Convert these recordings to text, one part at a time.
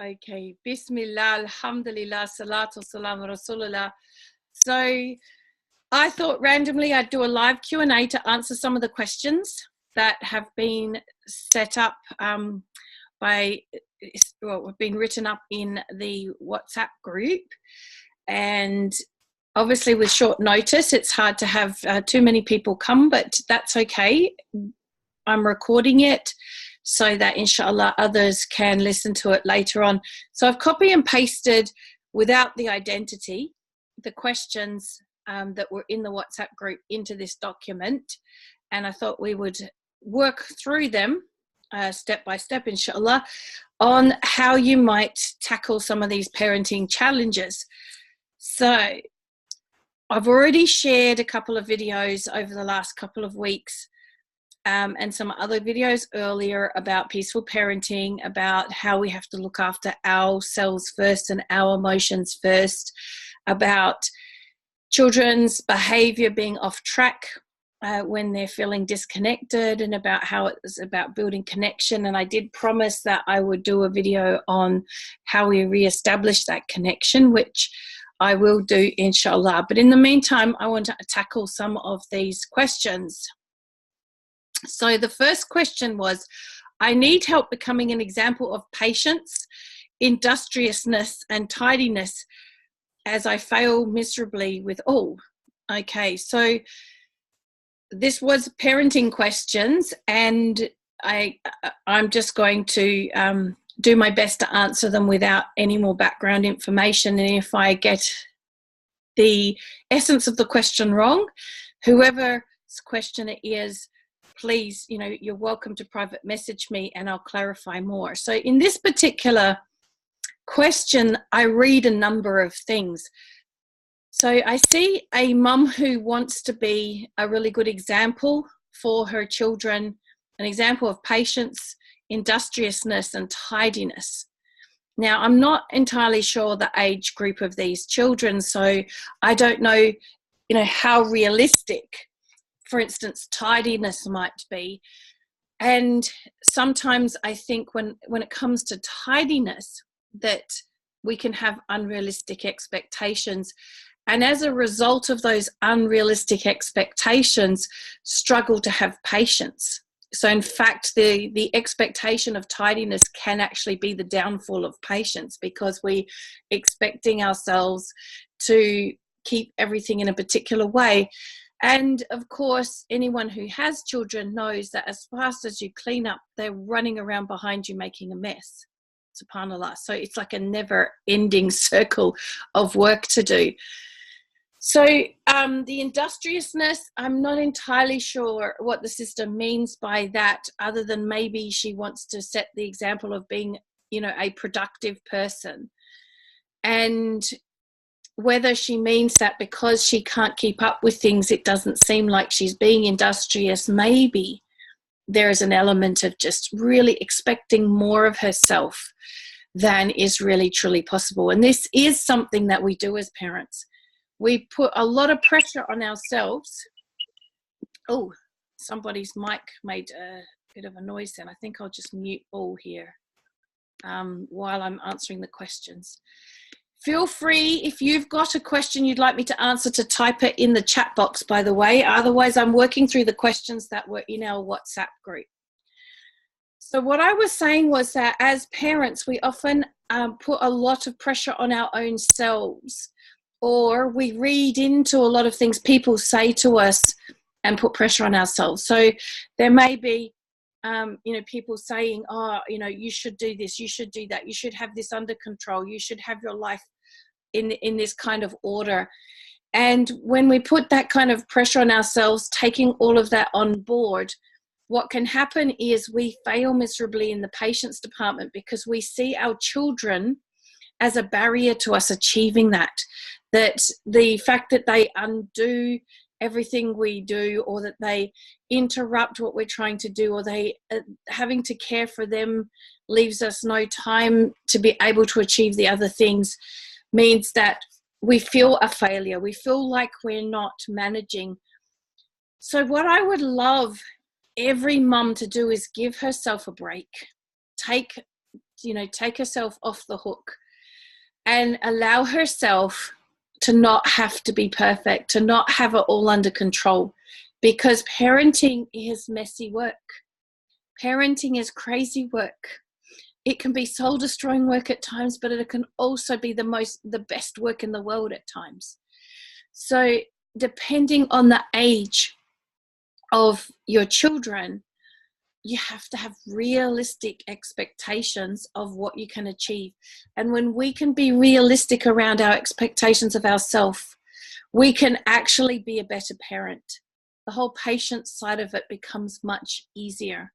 Okay. Bismillah, alhamdulillah, salatu salam rasulullah. So I thought randomly I'd do a live Q&A to answer some of the questions that have been set up have been written up in the WhatsApp group. And obviously with short notice, it's hard to have too many people come, but that's okay. I'm recording it so that inshallah others can listen to it later on. So I've copy and pasted without the identity, the questions that were in the WhatsApp group into this document. And I thought we would work through them step by step, inshallah, on how you might tackle some of these parenting challenges. So I've already shared a couple of videos over the last couple of weeks and some other videos earlier about peaceful parenting, about how we have to look after ourselves first and our emotions first, about children's behavior being off track when they're feeling disconnected, and about how it's about building connection. And I did promise that I would do a video on how we reestablish that connection, which I will do inshallah. But in the meantime, I want to tackle some of these questions. So the first question was, I need help becoming an example of patience, industriousness, and tidiness as I fail miserably with all. Okay, so this was parenting questions, and I'm just going to do my best to answer them without any more background information. And if I get the essence of the question wrong, whoever's question it is, please, you're welcome to private message me and I'll clarify more. So in this particular question, I read a number of things. So I see a mum who wants to be a really good example for her children, an example of patience, industriousness, and tidiness. Now, I'm not entirely sure the age group of these children, so I don't know, how realistic, for instance, tidiness might be. And sometimes I think when it comes to tidiness, that we can have unrealistic expectations. And as a result of those unrealistic expectations, struggle to have patience. So in fact, the expectation of tidiness can actually be the downfall of patience, because we're expecting ourselves to keep everything in a particular way. And of course, anyone who has children knows that as fast as you clean up, they're running around behind you making a mess. SubhanAllah. So it's like a never-ending circle of work to do. So the industriousness, I'm not entirely sure what the sister means by that, other than maybe she wants to set the example of being, a productive person. And whether she means that because she can't keep up with things, it doesn't seem like she's being industrious. Maybe there is an element of just really expecting more of herself than is really truly possible. And this is something that we do as parents. We put a lot of pressure on ourselves. Oh, somebody's mic made a bit of a noise then. I think I'll just mute all here while I'm answering the questions. Feel free, if you've got a question you'd like me to answer, to type it in the chat box, by the way. Otherwise, I'm working through the questions that were in our WhatsApp group. So what I was saying was that as parents, we often put a lot of pressure on our own selves, or we read into a lot of things people say to us and put pressure on ourselves. So there may be people saying, you should do this, you should do that, you should have this under control, you should have your life in this kind of order. And when we put that kind of pressure on ourselves, taking all of that on board, what can happen is we fail miserably in the patience department, because we see our children as a barrier to us achieving that the fact that they undo everything we do, or that they interrupt what we're trying to do, or they having to care for them leaves us no time to be able to achieve the other things, means that we feel a failure. We feel like we're not managing. So what I would love every mum to do is give herself a break. Take take herself off the hook and allow herself to not have to be perfect, to not have it all under control, because parenting is messy work. Parenting is crazy work. It can be soul destroying work at times, but it can also be the best work in the world at times. So depending on the age of your children, you have to have realistic expectations of what you can achieve. And when we can be realistic around our expectations of ourselves, we can actually be a better parent. The whole patience side of it becomes much easier,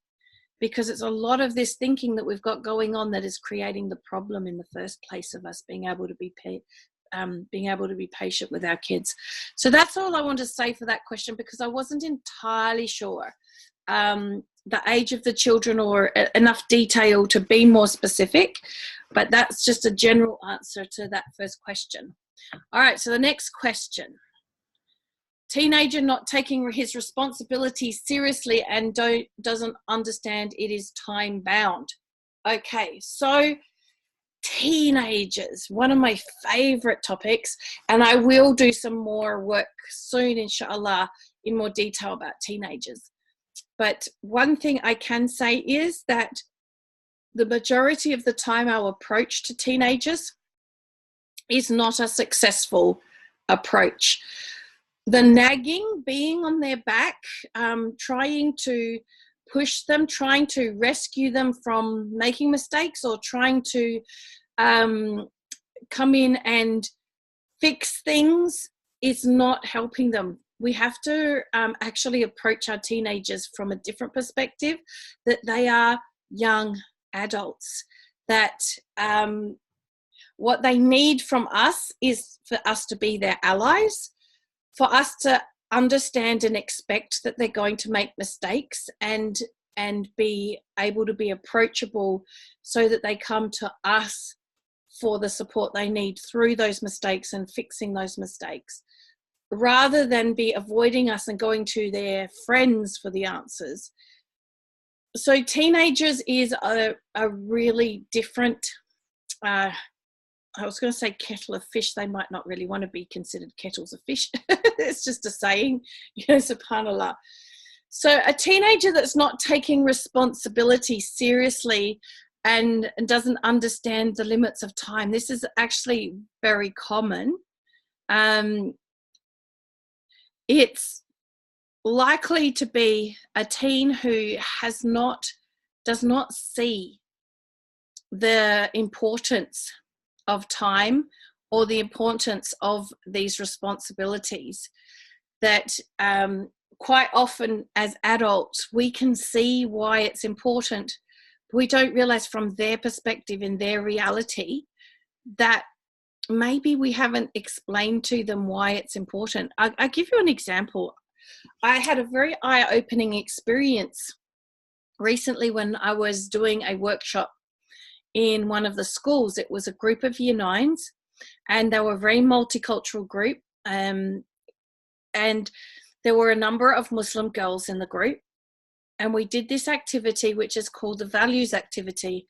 because it's a lot of this thinking that we've got going on that is creating the problem in the first place of us being able to be patient with our kids. So that's all I want to say for that question, because I wasn't entirely sure the age of the children or enough detail to be more specific, but that's just a general answer to that first question. All right, so the next question. Teenager not taking his responsibilities seriously and doesn't understand it is time bound. Okay, so teenagers, one of my favorite topics, and I will do some more work soon, inshallah, in more detail about teenagers. But one thing I can say is that the majority of the time our approach to teenagers is not a successful approach. The nagging, being on their back, trying to push them, trying to rescue them from making mistakes, or trying to come in and fix things is not helping them. We have to actually approach our teenagers from a different perspective, that they are young adults, that what they need from us is for us to be their allies, for us to understand and expect that they're going to make mistakes, and be able to be approachable so that they come to us for the support they need through those mistakes and fixing those mistakes, rather than be avoiding us and going to their friends for the answers. So teenagers is a really different, I was going to say kettle of fish. They might not really want to be considered kettles of fish. It's just a saying, subhanAllah. So a teenager that's not taking responsibility seriously and doesn't understand the limits of time, this is actually very common. It's likely to be a teen who does not see the importance of time or the importance of these responsibilities, that quite often as adults we can see why it's important, but we don't realize from their perspective, in their reality, that maybe we haven't explained to them why it's important. I give you an example. I had a very eye-opening experience recently when I was doing a workshop in one of the schools. It was a group of year 9s, and they were a very multicultural group, and there were a number of Muslim girls in the group, and we did this activity which is called the values activity.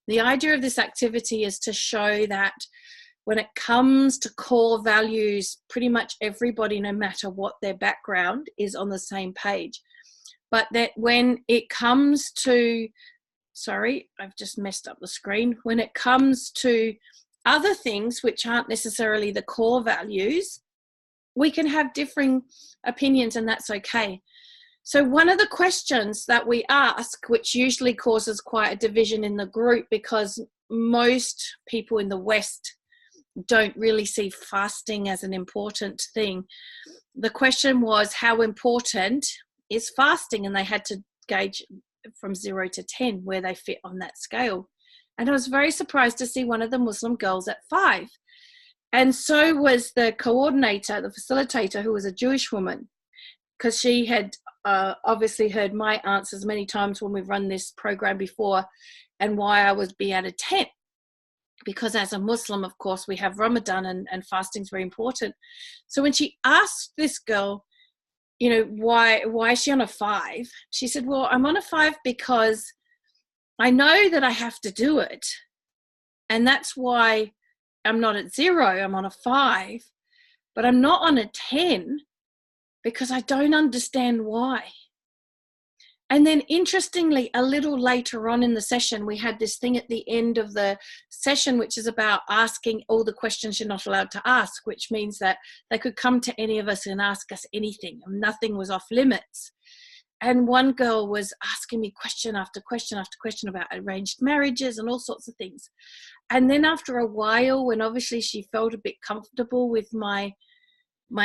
The idea of this activity is to show that when it comes to core values, pretty much everybody, no matter what their background, is on the same page. But that when it comes to, sorry, I've just messed up the screen. When it comes to other things which aren't necessarily the core values, we can have differing opinions, and that's okay. So one of the questions that we ask, which usually causes quite a division in the group, because most people in the West don't really see fasting as an important thing. The question was, how important is fasting? And they had to gauge from 0 to 10 where they fit on that scale. And I was very surprised to see one of the Muslim girls at 5. And so was the coordinator, the facilitator, who was a Jewish woman, because she had obviously heard my answers many times when we've run this program before, and why I would be at a 10. Because as a Muslim, of course, we have Ramadan, and fasting is very important. So when she asked this girl, why is she on a 5? She said, well, I'm on a 5 because I know that I have to do it, And that's why I'm not at 0, I'm on a 5, but I'm not on a 10 because I don't understand why. And then interestingly, a little later on in the session, we had this thing at the end of the session, which is about asking all the questions you're not allowed to ask, which means that they could come to any of us and ask us anything, and nothing was off limits. And one girl was asking me question after question after question about arranged marriages and all sorts of things. And then after a while, when obviously she felt a bit comfortable with my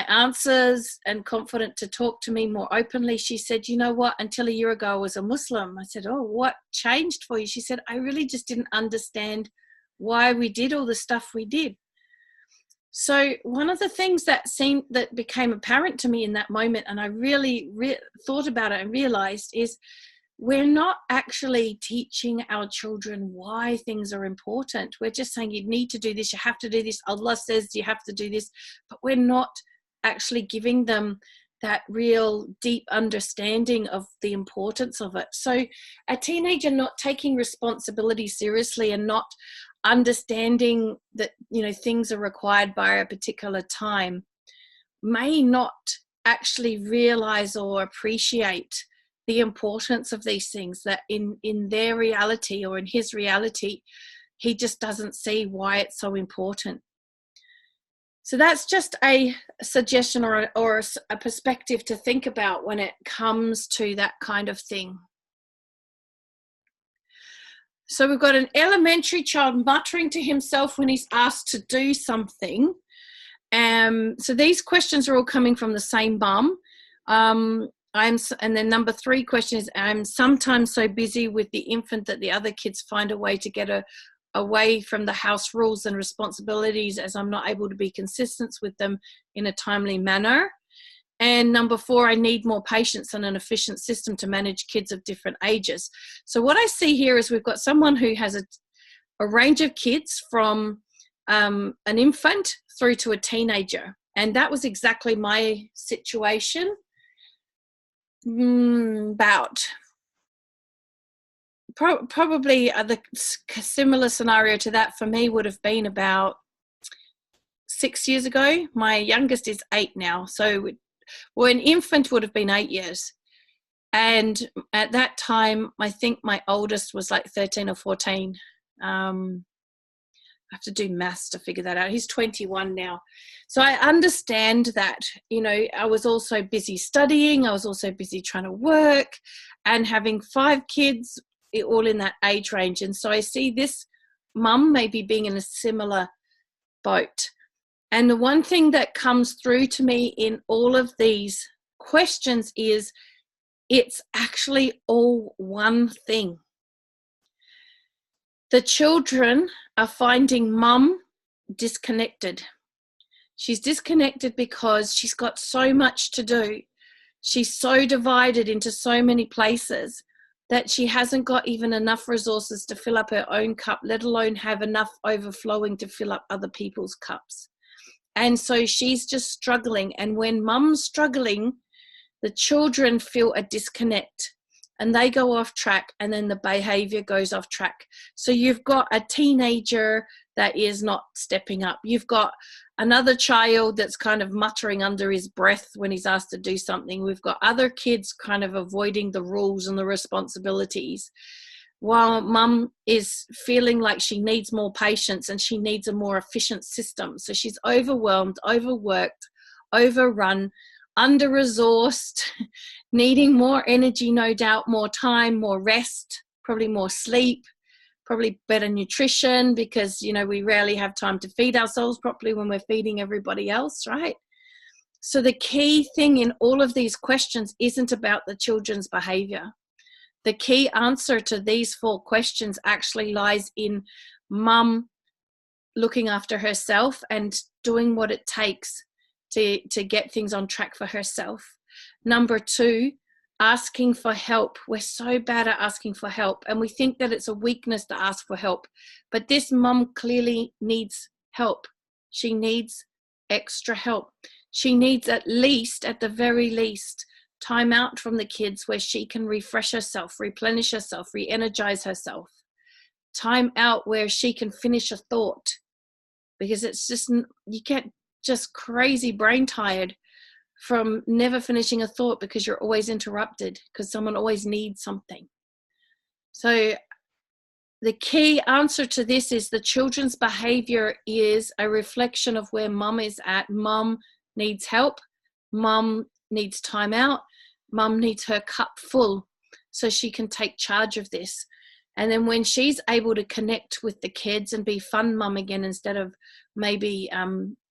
answers and confident to talk to me more openly, she said, you know what, until a year ago I was a Muslim. I said, oh, what changed for you? She said, I really just didn't understand why we did all the stuff we did. So one of the things that became apparent to me in that moment, and I really thought about it and realized, is we're not actually teaching our children why things are important. We're just saying you need to do this, you have to do this, Allah says you have to do this, but we're not actually giving them that real deep understanding of the importance of it. So a teenager not taking responsibility seriously and not understanding that, you know, things are required by a particular time may not actually realize or appreciate the importance of these things, that in their reality or in his reality, he just doesn't see why it's so important. So that's just a suggestion or a perspective to think about when it comes to that kind of thing. So we've got an elementary child muttering to himself when he's asked to do something. So these questions are all coming from the same mum. And then number 3 question is, I'm sometimes so busy with the infant that the other kids find a way to get away from the house rules and responsibilities, as I'm not able to be consistent with them in a timely manner. And number 4, I need more patience and an efficient system to manage kids of different ages. So what I see here is we've got someone who has a range of kids from an infant through to a teenager. And that was exactly my situation. Probably the similar scenario to that for me would have been about 6 years ago. My youngest is 8 now. So an infant would have been 8 years. And at that time, I think my oldest was like 13 or 14. I have to do maths to figure that out. He's 21 now. So I understand that, you know, I was also busy studying. I was also busy trying to work and having 5 kids, all in that age range. And so I see this mum maybe being in a similar boat. And the one thing that comes through to me in all of these questions is it's actually all one thing. The children are finding mum disconnected. She's disconnected because she's got so much to do. She's so divided into so many places that she hasn't got even enough resources to fill up her own cup, let alone have enough overflowing to fill up other people's cups. And so she's just struggling. And when mum's struggling, the children feel a disconnect and they go off track, and then the behavior goes off track. So you've got a teenager that is not stepping up. You've got another child that's kind of muttering under his breath when he's asked to do something. We've got other kids kind of avoiding the rules and the responsibilities, while mum is feeling like she needs more patience and she needs a more efficient system. So she's overwhelmed, overworked, overrun, under-resourced, needing more energy, no doubt, more time, more rest, probably more sleep, probably better nutrition, because, you know, we rarely have time to feed ourselves properly when we're feeding everybody else, right? So the key thing in all of these questions isn't about the children's behavior. The key answer to these 4 questions actually lies in mum looking after herself and doing what it takes to get things on track for herself. Number 2, asking for help. We're so bad at asking for help, and we think that it's a weakness to ask for help. But this mum clearly needs help. She needs extra help. She needs at the very least, time out from the kids where she can refresh herself, replenish herself, re-energize herself. time out where she can finish a thought, because it's just, you get just crazy brain tired from never finishing a thought because you're always interrupted, because someone always needs something. So the key answer to this is the children's behavior is a reflection of where mum is at. Mum needs help. Mum needs time out. Mum needs her cup full so she can take charge of this. And then when she's able to connect with the kids and be fun mum again instead of maybe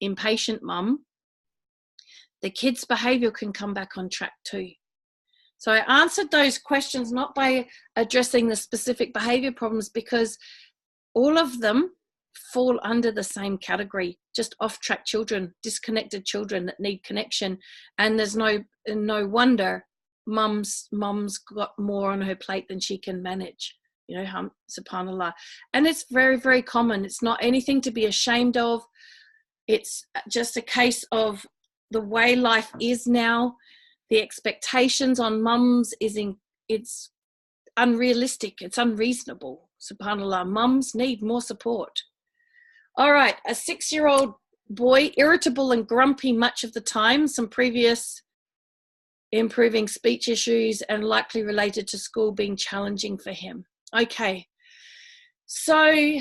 impatient mum, the kids' behavior can come back on track too. So I answered those questions not by addressing the specific behavior problems, because all of them fall under the same category, just off-track children, disconnected children that need connection. And there's no wonder mum's got more on her plate than she can manage, you know, subhanallah. And it's very, very common. It's not anything to be ashamed of. It's just a case of the way life is now. The expectations on mums it's unrealistic. It's unreasonable. SubhanAllah. Mums need more support. All right. A 6-year-old boy, irritable and grumpy much of the time. Some previous improving speech issues and likely related to school being challenging for him. Okay. So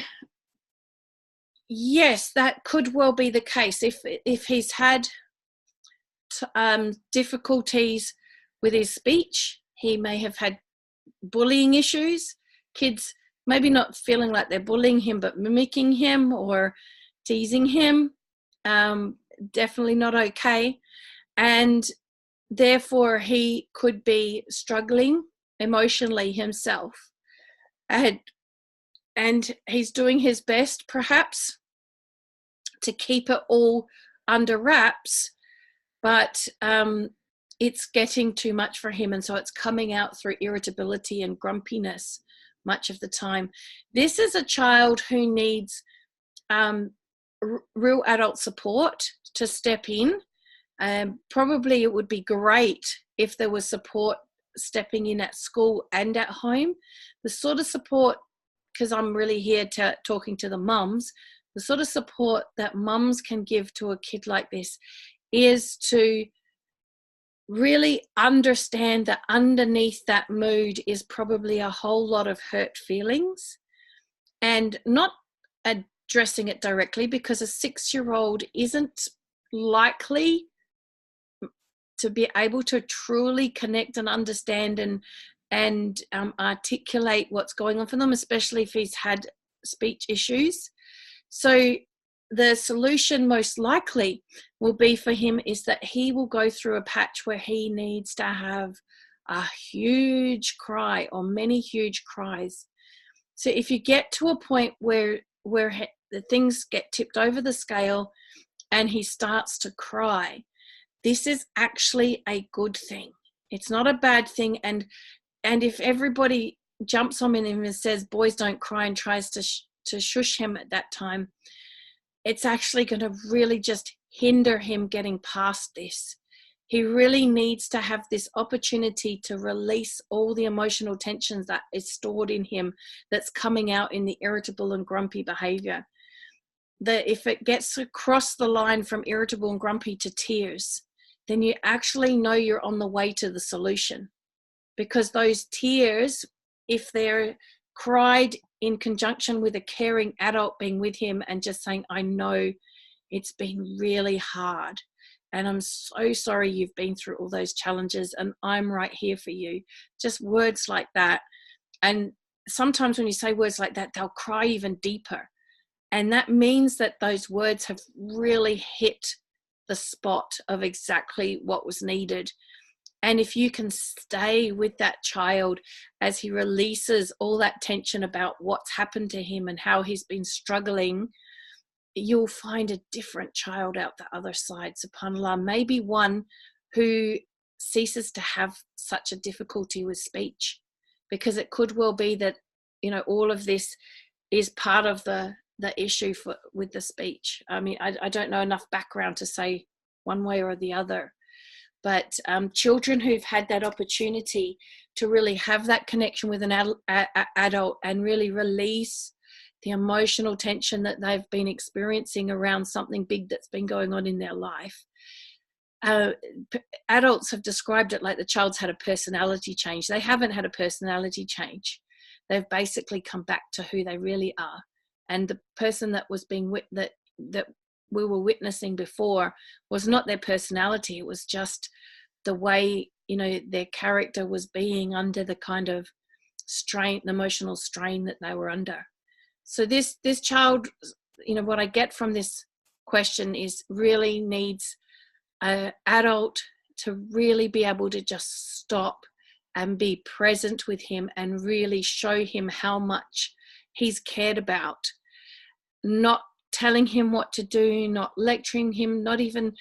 yes, that could well be the case. If he's had difficulties with his speech, he may have had bullying issues, kids maybe not feeling like they're bullying him but mimicking him or teasing him. Definitely not okay. And therefore he could be struggling emotionally himself, and he's doing his best perhaps to keep it all under wraps, but it's getting too much for him, and so it's coming out through irritability and grumpiness much of the time. This is a child who needs real adult support to step in. Probably it would be great if there was support stepping in at school and at home. The sort of support, because I'm really here talking to the mums, the sort of support that mums can give to a kid like this is to really understand that underneath that mood is probably a whole lot of hurt feelings, and not addressing it directly, because a 6-year-old isn't likely to be able to truly connect and understand and articulate what's going on for them, especially if he's had speech issues. So the solution most likely will be for him is that he will go through a patch where he needs to have a huge cry or many huge cries. So if you get to a point where the things get tipped over the scale and he starts to cry, this is actually a good thing. It's not a bad thing. And if everybody jumps on him and says boys don't cry and tries to shush him at that time, it's actually going to really just hinder him getting past this. He really needs to have this opportunity to release all the emotional tensions that is stored in him that's coming out in the irritable and grumpy behavior. That if it gets across the line from irritable and grumpy to tears, then you actually know you're on the way to the solution. Because those tears, if they're cried in conjunction with a caring adult being with him and just saying, I know it's been really hard and I'm so sorry you've been through all those challenges and I'm right here for you. Just words like that. And sometimes when you say words like that, they'll cry even deeper. And that means that those words have really hit the spot of exactly what was needed. And if you can stay with that child as he releases all that tension about what's happened to him and how he's been struggling, you'll find a different child out the other side, subhanAllah. Maybe one who ceases to have such a difficulty with speech, because it could well be that, you know, all of this is part of the issue with the speech. I mean, I don't know enough background to say one way or the other. But children who've had that opportunity to really have that connection with an adult and really release the emotional tension that they've been experiencing around something big that's been going on in their life. Adults have described it like the child's had a personality change. They haven't had a personality change. They've basically come back to who they really are. And the person that was being that we were witnessing before was not their personality. It was just the way, you know, their character was being under the kind of strain, the emotional strain that they were under. So this child, you know, what I get from this question is really needs an adult to really be able to just stop and be present with him and really show him how much he's cared about. Not telling him what to do, not lecturing him, not even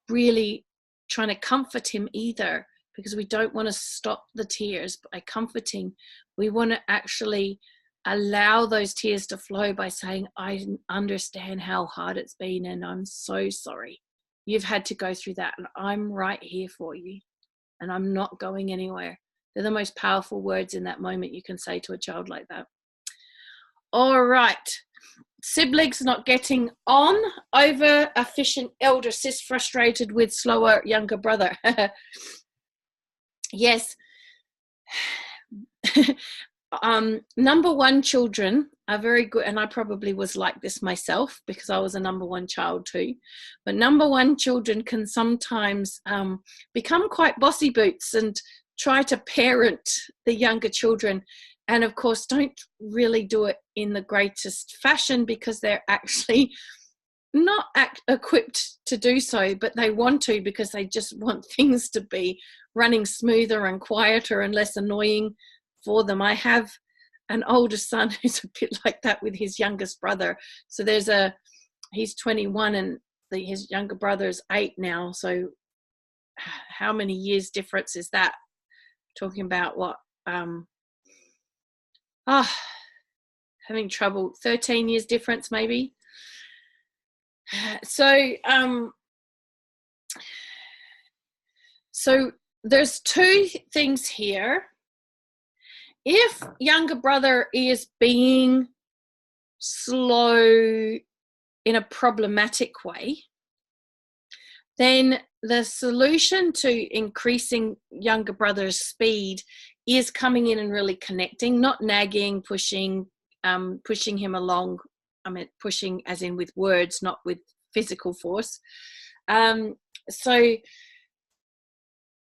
really trying to comfort him either, because we don't want to stop the tears by comforting. We want to actually allow those tears to flow by saying, I understand how hard it's been and I'm so sorry. You've had to go through that and I'm right here for you and I'm not going anywhere. They're the most powerful words in that moment you can say to a child like that. All right. Siblings not getting on, over efficient elder sis frustrated with slower younger brother. Yes. Number one children are very good, and I probably was like this myself because I was a number one child too, but number one children can sometimes become quite bossy boots and try to parent the younger children, and of course don't really do it in the greatest fashion because they're actually not equipped to do so, but they want to because they just want things to be running smoother and quieter and less annoying for them. I have an older son who's a bit like that with his youngest brother. So he's 21 and his younger brother is 8 now. So how many years difference is that? Talking about what? Having trouble. 13 years difference maybe. So there's two things here. If younger brother is being slow in a problematic way, then the solution to increasing younger brother's speed is coming in and really connecting, not nagging, pushing him along. I mean, pushing as in with words, not with physical force. So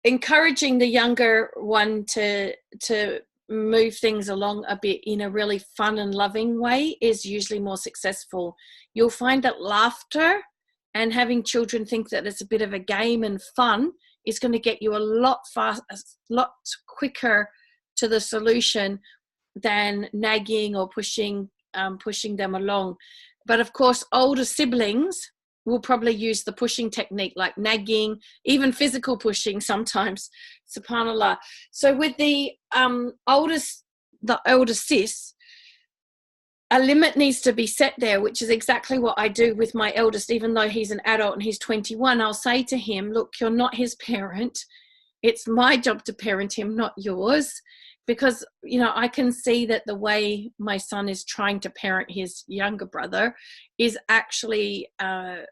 encouraging the younger one to move things along a bit in a really fun and loving way is usually more successful. You'll find that laughter and having children think that it's a bit of a game and fun is going to get you a lot quicker to the solution than nagging or pushing them along. But of course, older siblings will probably use the pushing technique, like nagging, even physical pushing sometimes, subhanallah. So with the older sis, a limit needs to be set there, which is exactly what I do with my eldest. Even though he's an adult and he's 21, I'll say to him, look, you're not his parent. It's my job to parent him, not yours. Because, you know, I can see that the way my son is trying to parent his younger brother is actually going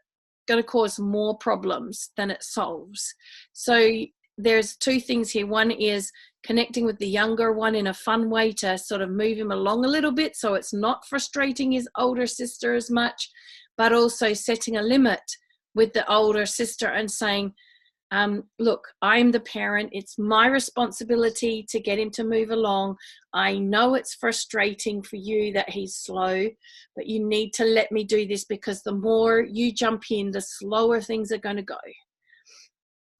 to cause more problems than it solves. So there's two things here. One is connecting with the younger one in a fun way to sort of move him along a little bit so it's not frustrating his older sister as much, but also setting a limit with the older sister and saying, look, I'm the parent. It's my responsibility to get him to move along. I know it's frustrating for you that he's slow, but you need to let me do this because the more you jump in, the slower things are going to go.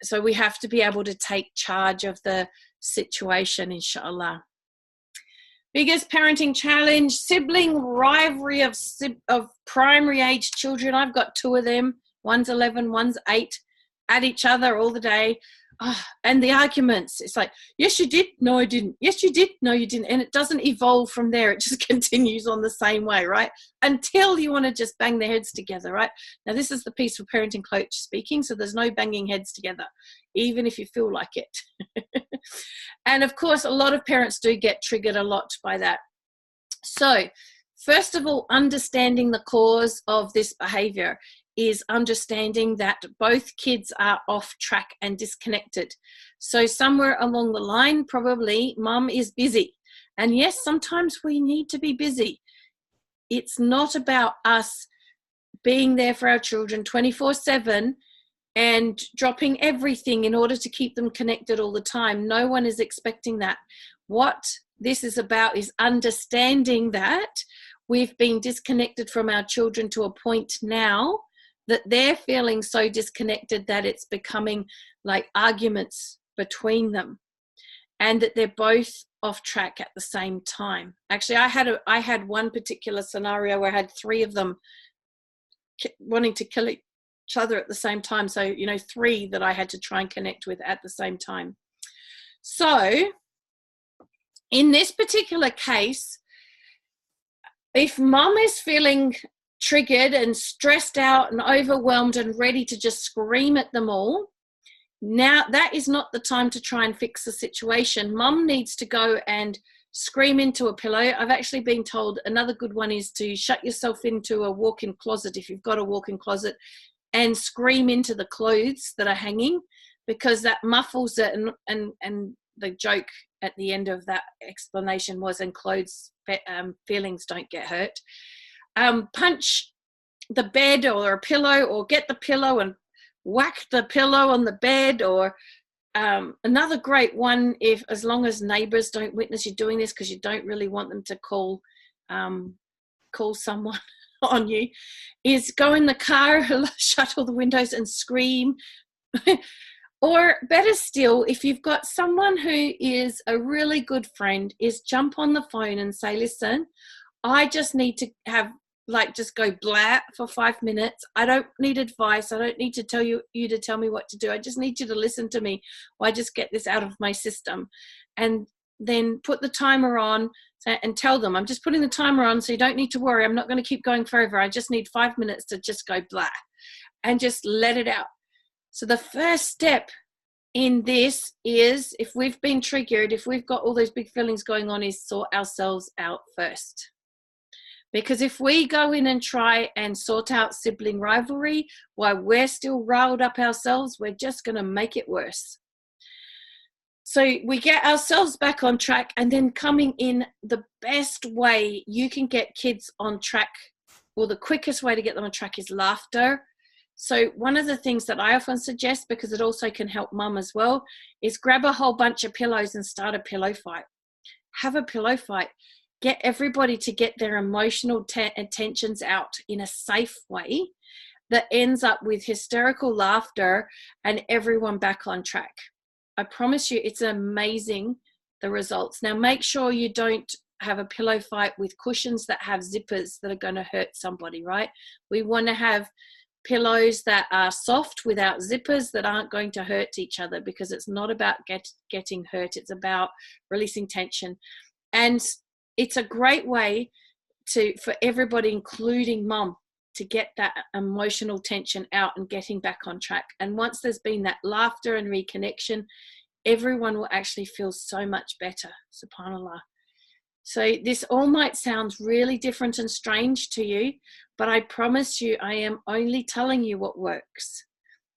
So we have to be able to take charge of the situation, inshallah. Biggest parenting challenge, sibling rivalry of primary age children. I've got 2 of them. One's 11, one's 8. At each other all the day. and the arguments, it's like, yes you did, no I didn't, yes you did, no you didn't, and it doesn't evolve from there. It just continues on the same way, right, until you want to just bang their heads together, right? Now this is the peaceful parenting coach speaking, so there's no banging heads together, even if you feel like it. And of course a lot of parents do get triggered a lot by that. So first of all, understanding the cause of this behavior is understanding that both kids are off track and disconnected. So somewhere along the line, probably mum is busy. And yes, sometimes we need to be busy. It's not about us being there for our children 24/7 and dropping everything in order to keep them connected all the time. No one is expecting that. What this is about is understanding that we've been disconnected from our children to a point now that they're feeling so disconnected that it's becoming like arguments between them, and that they're both off track at the same time. Actually, I had one particular scenario where I had 3 of them wanting to kill each other at the same time. So, you know, 3 that I had to try and connect with at the same time. So in this particular case, if mum is feeling triggered and stressed out and overwhelmed and ready to just scream at them all, now that is not the time to try and fix the situation. Mum needs to go and scream into a pillow. I've actually been told another good one is to shut yourself into a walk-in closet, if you've got a walk-in closet, and scream into the clothes that are hanging, because that muffles it. And the joke at the end of that explanation was, and clothes feelings don't get hurt. Punch the bed or a pillow, or get the pillow and whack the pillow on the bed. Or another great one, if as long as neighbors don't witness you doing this, because you don't really want them to call someone on you, is go in the car, shut all the windows and scream. Or better still, if you've got someone who is a really good friend, is jump on the phone and say, listen, I just need to have, like, just go blah for 5 minutes. I don't need advice. I don't need to tell you to tell me what to do. I just need you to listen to me while I just get this out of my system. And then put the timer on and tell them, I'm just putting the timer on, so you don't need to worry. I'm not going to keep going forever. I just need 5 minutes to just go blah, and just let it out. So the first step in this is, if we've been triggered, if we've got all those big feelings going on, is sort ourselves out first. Because if we go in and try and sort out sibling rivalry while we're still riled up ourselves, we're just going to make it worse. So we get ourselves back on track, and then coming in the best way you can get kids on track, or the quickest way to get them on track, is laughter. So one of the things that I often suggest, because it also can help mum as well, is grab a whole bunch of pillows and start a pillow fight. Have a pillow fight. Get everybody to get their emotional tensions out in a safe way that ends up with hysterical laughter and everyone back on track. I promise you, it's amazing, the results. Now, make sure you don't have a pillow fight with cushions that have zippers that are going to hurt somebody, right? We want to have pillows that are soft without zippers that aren't going to hurt each other, because it's not about getting hurt. It's about releasing tension. And it's a great way for everybody, including mum, to get that emotional tension out and getting back on track. And once there's been that laughter and reconnection, everyone will actually feel so much better. SubhanAllah. So this all might sound really different and strange to you, but I promise you, I am only telling you what works.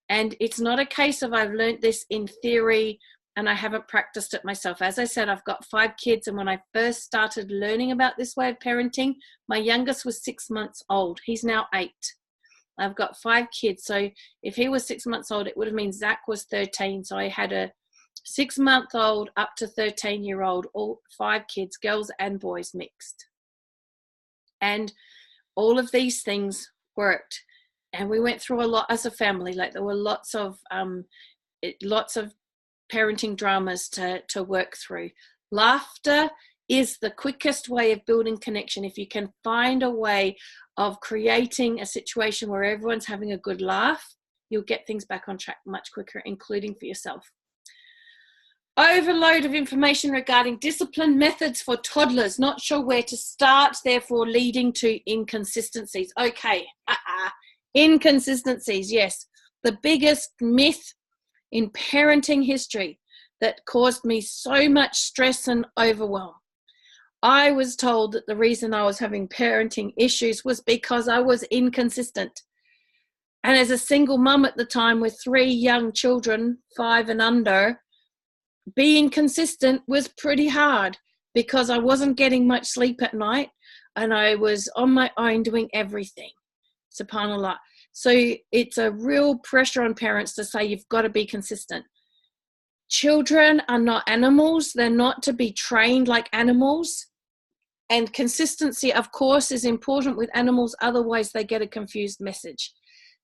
And it's not a case of I've learned this in theory and I haven't practiced it myself. As I said, I've got 5 kids, and when I first started learning about this way of parenting, my youngest was 6 months old. He's now 8. I've got 5 kids. So if he was 6 months old, it would have meant Zach was 13. So I had a 6-month-old up to 13-year-old, all 5 kids, girls and boys mixed. And all of these things worked. And we went through a lot as a family. Like, there were lots of parenting dramas to work through. Laughter is the quickest way of building connection. If you can find a way of creating a situation where everyone's having a good laugh, you'll get things back on track much quicker, including for yourself. Overload of information regarding discipline methods for toddlers. Not sure where to start, therefore leading to inconsistencies. Okay, inconsistencies, yes. The biggest myth in parenting history that caused me so much stress and overwhelm. I was told that the reason I was having parenting issues was because I was inconsistent. And as a single mum at the time with 3 young children, 5 and under, being consistent was pretty hard because I wasn't getting much sleep at night and I was on my own doing everything. SubhanAllah. So it's a real pressure on parents to say you've got to be consistent. Children are not animals. They're not to be trained like animals. And consistency, of course, is important with animals. Otherwise, they get a confused message.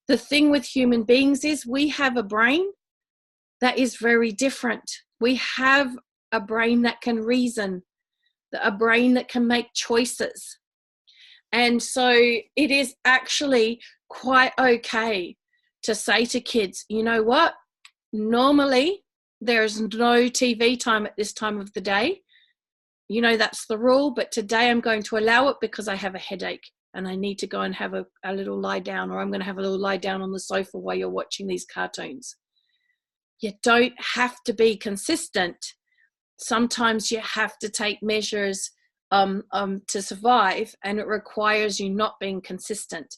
The thing with human beings is we have a brain that is very different. We have a brain that can reason, a brain that can make choices. And so it is actually quite okay to say to kids, you know what? Normally, there's no TV time at this time of the day. You know, that's the rule, but today I'm going to allow it because I have a headache and I need to go and have a little lie down, or I'm going to have a little lie down on the sofa while you're watching these cartoons. You don't have to be consistent. Sometimes you have to take measures to survive, and it requires you not being consistent.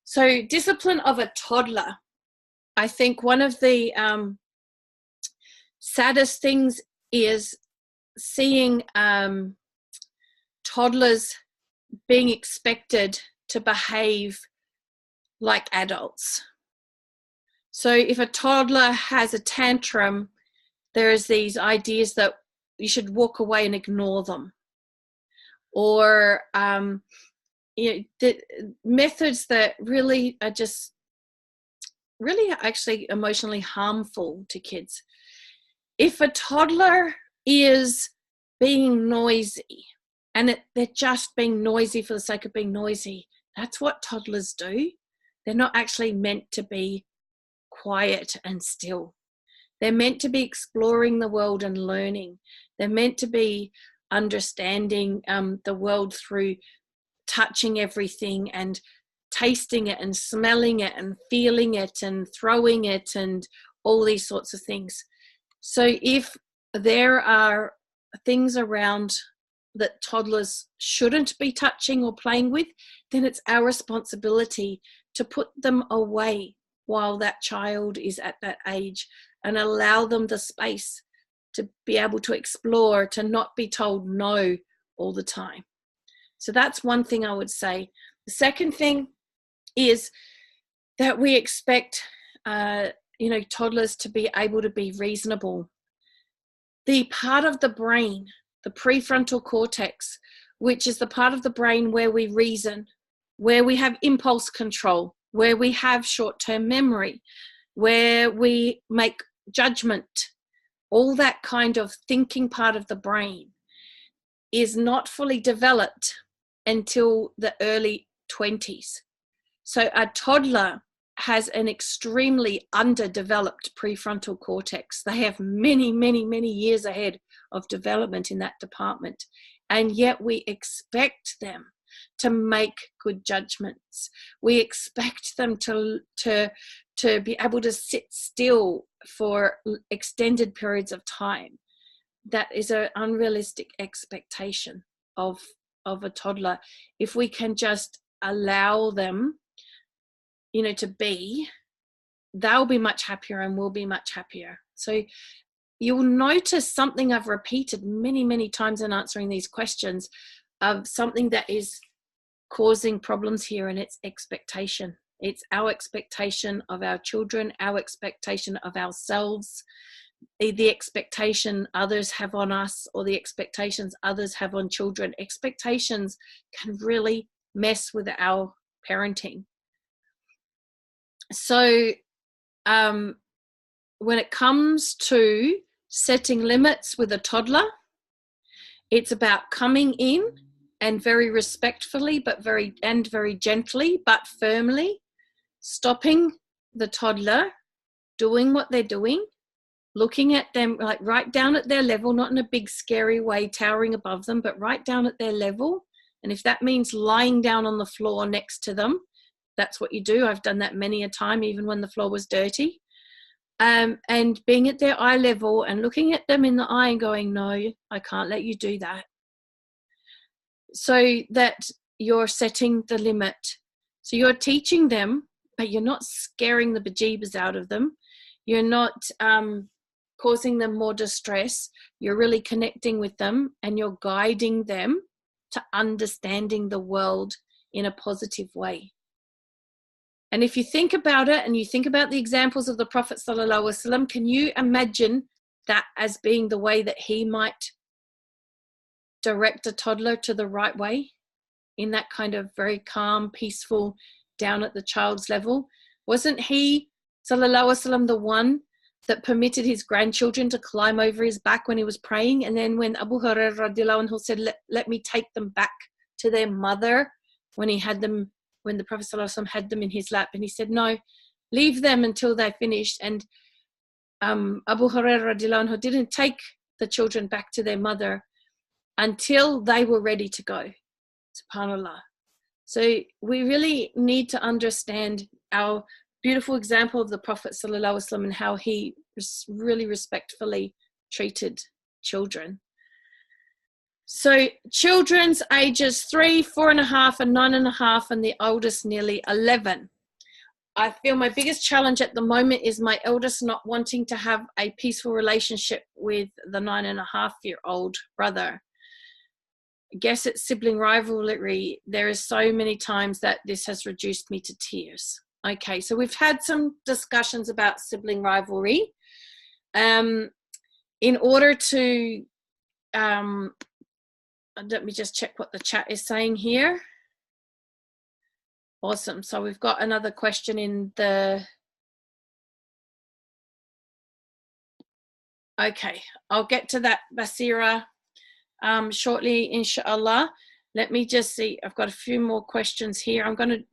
So discipline of a toddler. I think one of the saddest things is seeing toddlers being expected to behave like adults. So if a toddler has a tantrum, there's these ideas that you should walk away and ignore them. Or the methods that really are just really actually emotionally harmful to kids. If a toddler is being noisy and they're just being noisy for the sake of being noisy, that's what toddlers do. They're not actually meant to be quiet and still. They're meant to be exploring the world and learning. They're meant to be understanding the world through touching everything and tasting it and smelling it and feeling it and throwing it and all these sorts of things. So if there are things around that toddlers shouldn't be touching or playing with, then it's our responsibility to put them away while that child is at that age and allow them the space to be able to explore, to not be told no all the time. So that's one thing I would say. The second thing is that we expect, toddlers to be able to be reasonable. The part of the brain, the prefrontal cortex, which is the part of the brain where we reason, where we have impulse control, where we have short-term memory, where we make judgment, all that kind of thinking part of the brain is not fully developed until the early 20s. So a toddler has an extremely underdeveloped prefrontal cortex. They have many, many, many years ahead of development in that department. And yet we expect them to make good judgments. We expect them to be able to sit still for extended periods of time. That is an unrealistic expectation of a toddler. If we can just allow them, to be, they'll be much happier and we'll be much happier. So you'll notice something I've repeated many, many times in answering these questions of something that is causing problems here, and it's expectation. It's our expectation of our children, our expectation of ourselves, the expectation others have on us, or the expectations others have on children. Expectations can really mess with our parenting. So when it comes to setting limits with a toddler, it's about coming in and very respectfully, but very gently, but firmly stopping the toddler doing what they're doing looking at them, like right down at their level, not in a big scary way towering above them, but right down at their level. And if that means lying down on the floor next to them, that's what you do. I've done that many a time, even when the floor was dirty. And being at their eye level and looking at them in the eye and going, no, I can't let you do that. So that you're setting the limit. So you're teaching them, but you're not scaring the bejeebers out of them. You're not causing them more distress. You're really connecting with them, and you're guiding them to understanding the world in a positive way. And if you think about it, and you think about the examples of the Prophet ﷺ, can you imagine that as being the way that he might direct a toddler to the right way, in that kind of very calm, peaceful, down at the child's level? Wasn't he, ﷺ, the one that permitted his grandchildren to climb over his back when he was praying? And then when Abu Hurairah radiallahu anhu said, let me take them back to their mother, when he had them, when the Prophet ﷺ had them in his lap, and he said, no, leave them until they're finished. And Abu Hurairah radiallahu anhu didn't take the children back to their mother until they were ready to go. SubhanAllah. So we really need to understand our beautiful example of the Prophet ﷺ and how he really respectfully treated children. So children's ages 3, 4.5, and 9.5, and the oldest nearly 11. I feel my biggest challenge at the moment is my eldest not wanting to have a peaceful relationship with the 9.5-year-old brother. I guess it's sibling rivalry. There is so many times that this has reduced me to tears. Okay, so we've had some discussions about sibling rivalry. In order to, let me just check what the chat is saying here. Awesome. So we've got another question in the... Okay, I'll get to that, Basira, shortly, inshallah. Let me just see. I've got a few more questions here.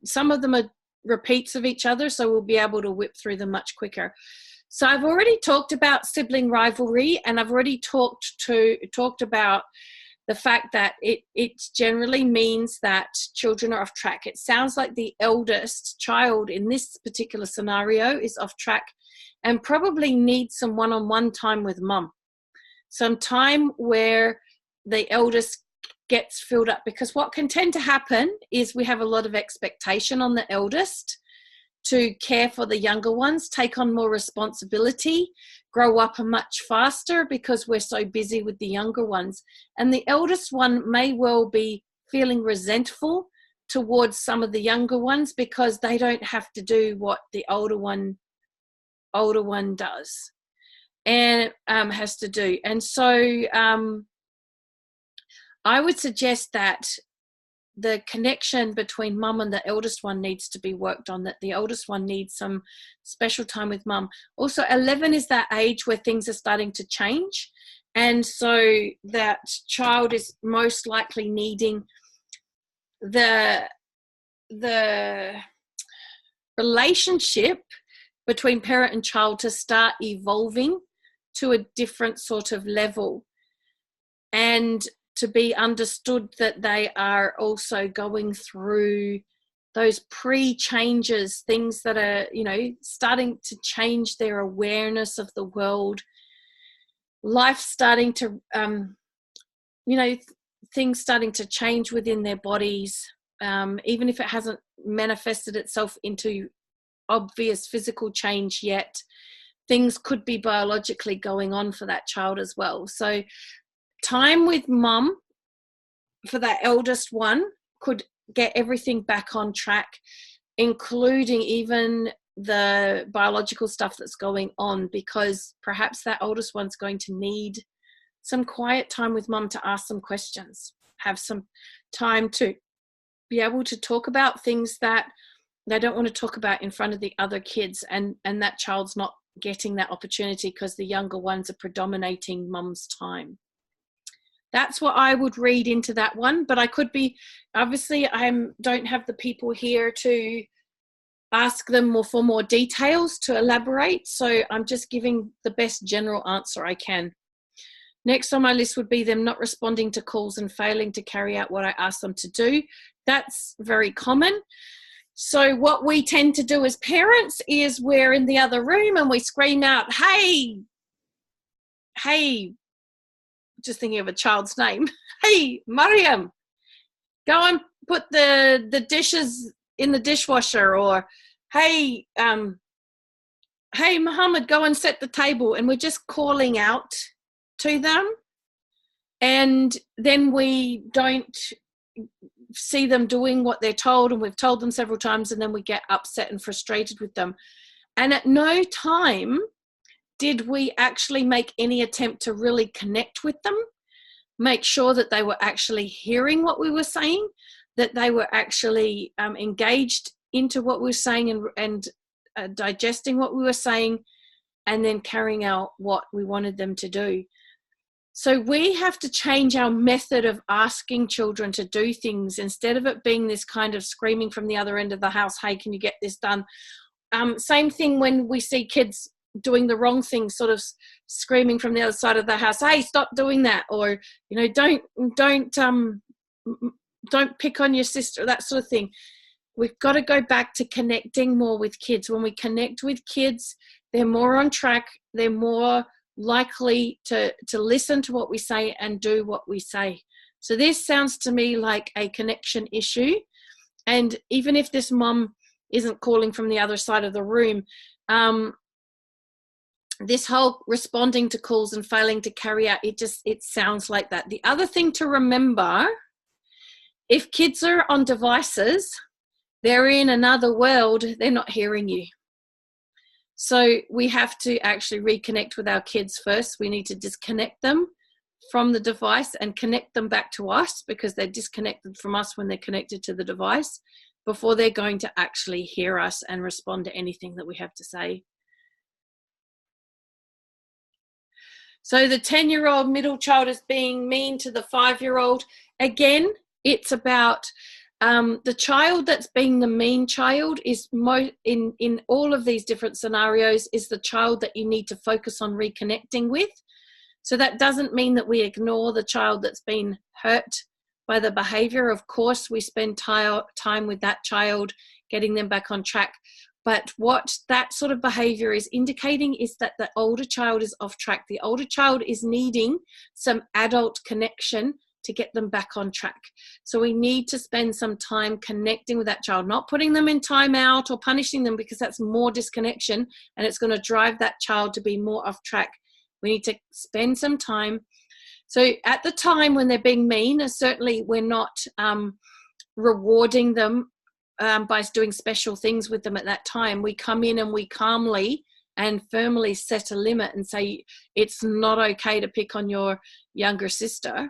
Some of them are repeats of each other, so we'll be able to whip through them much quicker. So I've already talked about sibling rivalry, and I've already talked about the fact that it generally means that children are off track. It sounds like the eldest child in this particular scenario is off track and probably needs some one-on-one time with mum. Some time where the eldest gets filled up, because what can tend to happen is we have a lot of expectation on the eldest to care for the younger ones, take on more responsibility, grow up much faster because we're so busy with the younger ones. And the eldest one may well be feeling resentful towards some of the younger ones because they don't have to do what the older one does and has to do. And so I would suggest that the connection between mum and the eldest one needs to be worked on, that the oldest one needs some special time with mum. Also, 11 is that age where things are starting to change. And so that child is most likely needing the relationship between parent and child to start evolving to a different sort of level, and to be understood that they are also going through those pre-changes, things that are, starting to change their awareness of the world, life starting to, things starting to change within their bodies, even if it hasn't manifested itself into obvious physical change yet. Things could be biologically going on for that child as well. So time with mum for that eldest one could get everything back on track, including even the biological stuff that's going on, because perhaps that oldest one's going to need some quiet time with mum to ask some questions, have some time to be able to talk about things that they don't want to talk about in front of the other kids, and that child's not getting that opportunity because the younger ones are predominating mum's time. That's what I would read into that one, but I could be, obviously I don't have the people here to ask them for more details to elaborate. So I'm just giving the best general answer I can. Next on my list would be them not responding to calls and failing to carry out what I ask them to do. That's very common. So what we tend to do as parents is we're in the other room and we scream out, hey, just thinking of a child's name, hey, Mariam, go and put the dishes in the dishwasher, or hey, Muhammad, go and set the table. And we're just calling out to them, and then we don't see them doing what they're told, and we've told them several times, and then we get upset and frustrated with them. And at no time did we actually make any attempt to really connect with them, make sure that they were actually hearing what we were saying, that they were actually engaged into what we were saying and digesting what we were saying, and then carrying out what we wanted them to do. So we have to change our method of asking children to do things, instead of it being this kind of screaming from the other end of the house, hey, can you get this done? Same thing when we see kids doing the wrong thing, sort of screaming from the other side of the house, hey, stop doing that, or, you know, don't pick on your sister, that sort of thing. We've got to go back to connecting more with kids. When we connect with kids, they're more on track, they're more likely to listen to what we say and do what we say. So this sounds to me like a connection issue. And even if this mum isn't calling from the other side of the room, this whole responding to calls and failing to carry out, it sounds like that. The other thing to remember, if kids are on devices, they're in another world, they're not hearing you. So we have to actually reconnect with our kids first. We need to disconnect them from the device and connect them back to us, because they're disconnected from us when they're connected to the device, before they're going to actually hear us and respond to anything that we have to say. So the 10-year-old middle child is being mean to the 5-year-old. Again, it's about the child that's being the mean child is in all of these different scenarios is the child that you need to focus on reconnecting with. So that doesn't mean that we ignore the child that's been hurt by the behavior. Of course, we spend time with that child, getting them back on track. But what that sort of behavior is indicating is that the older child is off track. The older child is needing some adult connection to get them back on track. So we need to spend some time connecting with that child, not putting them in timeout or punishing them, because that's more disconnection and it's going to drive that child to be more off track. We need to spend some time. So at the time when they're being mean, certainly we're not rewarding them by doing special things with them at that time. We come in and we calmly and firmly set a limit and say, it's not okay to pick on your younger sister.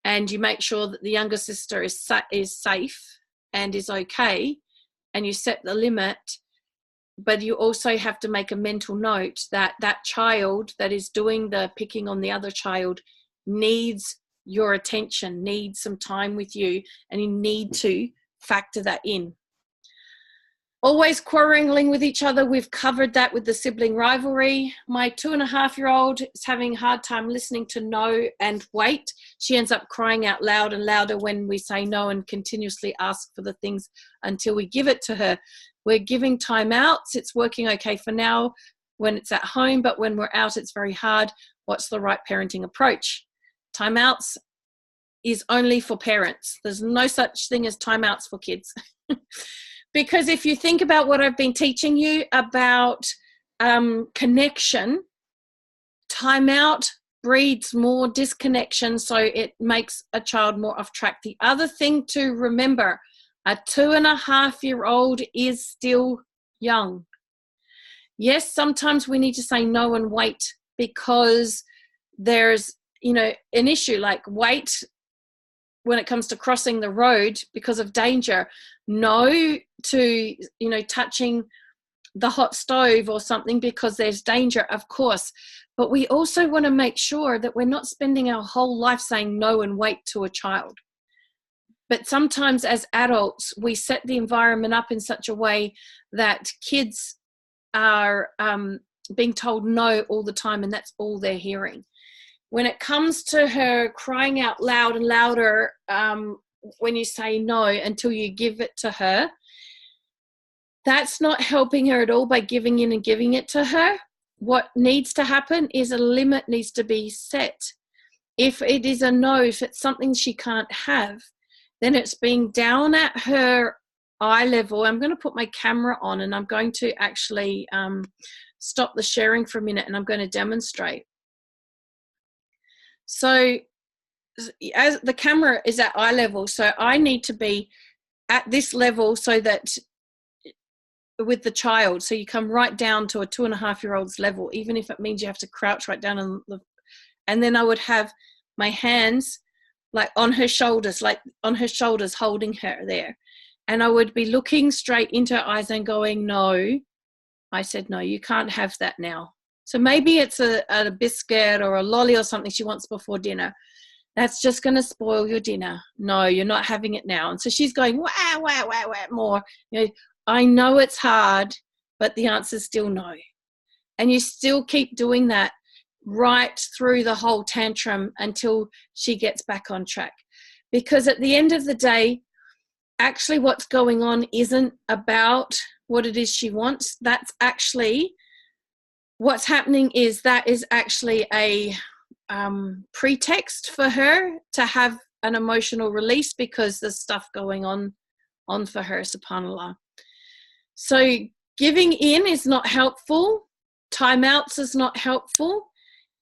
And you make sure that the younger sister is safe and is okay, and you set the limit. But you also have to make a mental note that that child that is doing the picking on the other child needs your attention, needs some time with you, and you need to factor that in. Always quarreling with each other. We've covered that with the sibling rivalry. My 2.5-year-old is having a hard time listening to no and wait. She ends up crying out loud and louder when we say no, and continuously ask for the things until we give it to her. We're giving timeouts. It's working okay for now when it's at home, but when we're out, it's very hard. What's the right parenting approach? Timeouts is only for parents. There's no such thing as timeouts for kids. Because if you think about what I've been teaching you about connection, timeout breeds more disconnection, so it makes a child more off track. The other thing to remember, a 2.5-year-old is still young. Yes, sometimes we need to say no and wait, because there's, an issue like wait when it comes to crossing the road because of danger. No to, touching the hot stove or something because there's danger, of course. But we also want to make sure that we're not spending our whole life saying no and wait to a child. But sometimes as adults, we set the environment up in such a way that kids are being told no all the time, and that's all they're hearing. When it comes to her crying out loud and louder, when you say no until you give it to her, that's not helping her at all by giving in and giving it to her. What needs to happen is a limit needs to be set. If it is a no, if it's something she can't have, then it's being down at her eye level. I'm going to put my camera on and I'm going to actually stop the sharing for a minute and I'm going to demonstrate. So as the camera is at eye level, so I need to be at this level so that with the child, so you come right down to a 2.5-year-old's level, even if it means you have to crouch right down and then I would have my hands like on her shoulders holding her there, and I would be looking straight into her eyes and going, no. I said, no, you can't have that now. So maybe it's a biscuit or a lolly or something she wants before dinner. That's just going to spoil your dinner. No, you're not having it now. And so she's going, wow, wow, wow, wow, more. I know it's hard, but the answer is still no. And you still keep doing that right through the whole tantrum until she gets back on track. Because at the end of the day, actually what's going on isn't about what it is she wants. That's actually what's happening is that is actually a pretext for her to have an emotional release because there's stuff going on for her, subhanAllah. So giving in is not helpful. Timeouts is not helpful.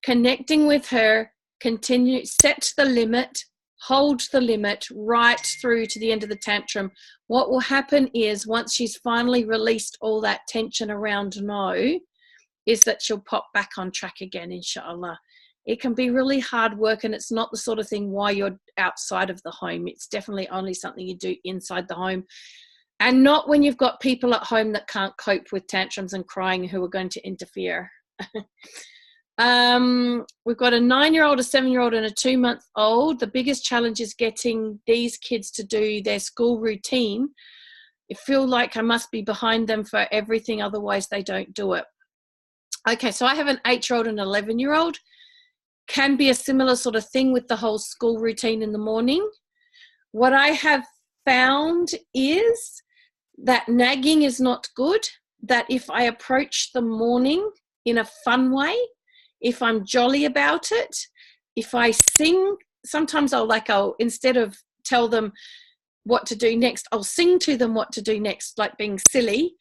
Connecting with her, continue, set the limit, hold the limit right through to the end of the tantrum. What will happen is once she's finally released all that tension around no, is that she'll pop back on track again, inshallah. It can be really hard work, and it's not the sort of thing while you're outside of the home. It's definitely only something you do inside the home, and not when you've got people at home that can't cope with tantrums and crying who are going to interfere. We've got a 9-year-old, a 7-year-old, and a 2-month-old. The biggest challenge is getting these kids to do their school routine. I feel like I must be behind them for everything, otherwise they don't do it. Okay, so I have an 8-year-old and an 11-year-old. Can be a similar sort of thing with the whole school routine in the morning. What I have found is that nagging is not good, that if I approach the morning in a fun way, if I'm jolly about it, if I sing, sometimes I'll instead of tell them what to do next, I'll sing to them what to do next, like being silly.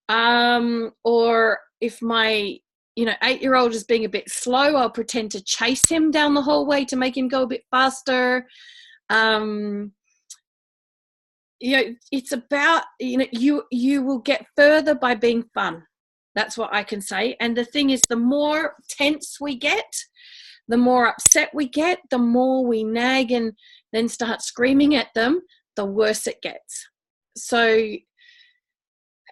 Or if my 8-year-old is being a bit slow, I'll pretend to chase him down the hallway to make him go a bit faster. It's about, you will get further by being fun. That's what I can say. And the thing is, the more tense we get, the more upset we get, the more we nag and then start screaming at them, the worse it gets. So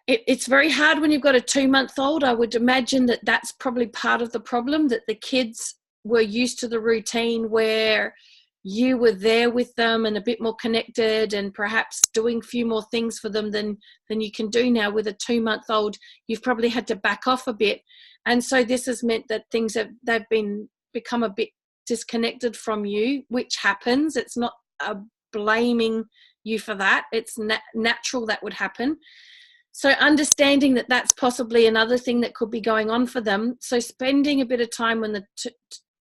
it's very hard when you've got a 2-month-old. I would imagine that that's probably part of the problem, that the kids were used to the routine where you were there with them and a bit more connected and perhaps doing a few more things for them than you can do now. With a 2-month-old, you've probably had to back off a bit. And so this has meant that they've become a bit disconnected from you, which happens. It's not blaming you for that. It's natural that would happen. So understanding that that's possibly another thing that could be going on for them. So spending a bit of time when the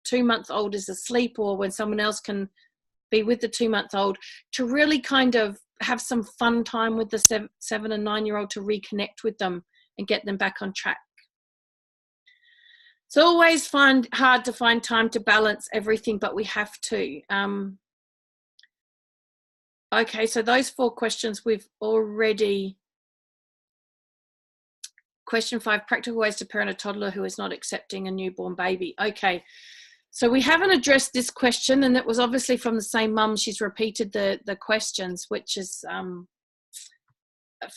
2-month-old is asleep, or when someone else can be with the 2-month-old, to really kind of have some fun time with the 7 and 9-year-old to reconnect with them and get them back on track. It's always hard to find time to balance everything, but we have to. Okay, so those 4 questions we've already. Question 5, practical ways to parent a toddler who is not accepting a newborn baby. Okay, so we haven't addressed this question, and that was obviously from the same mum. She's repeated the questions, which is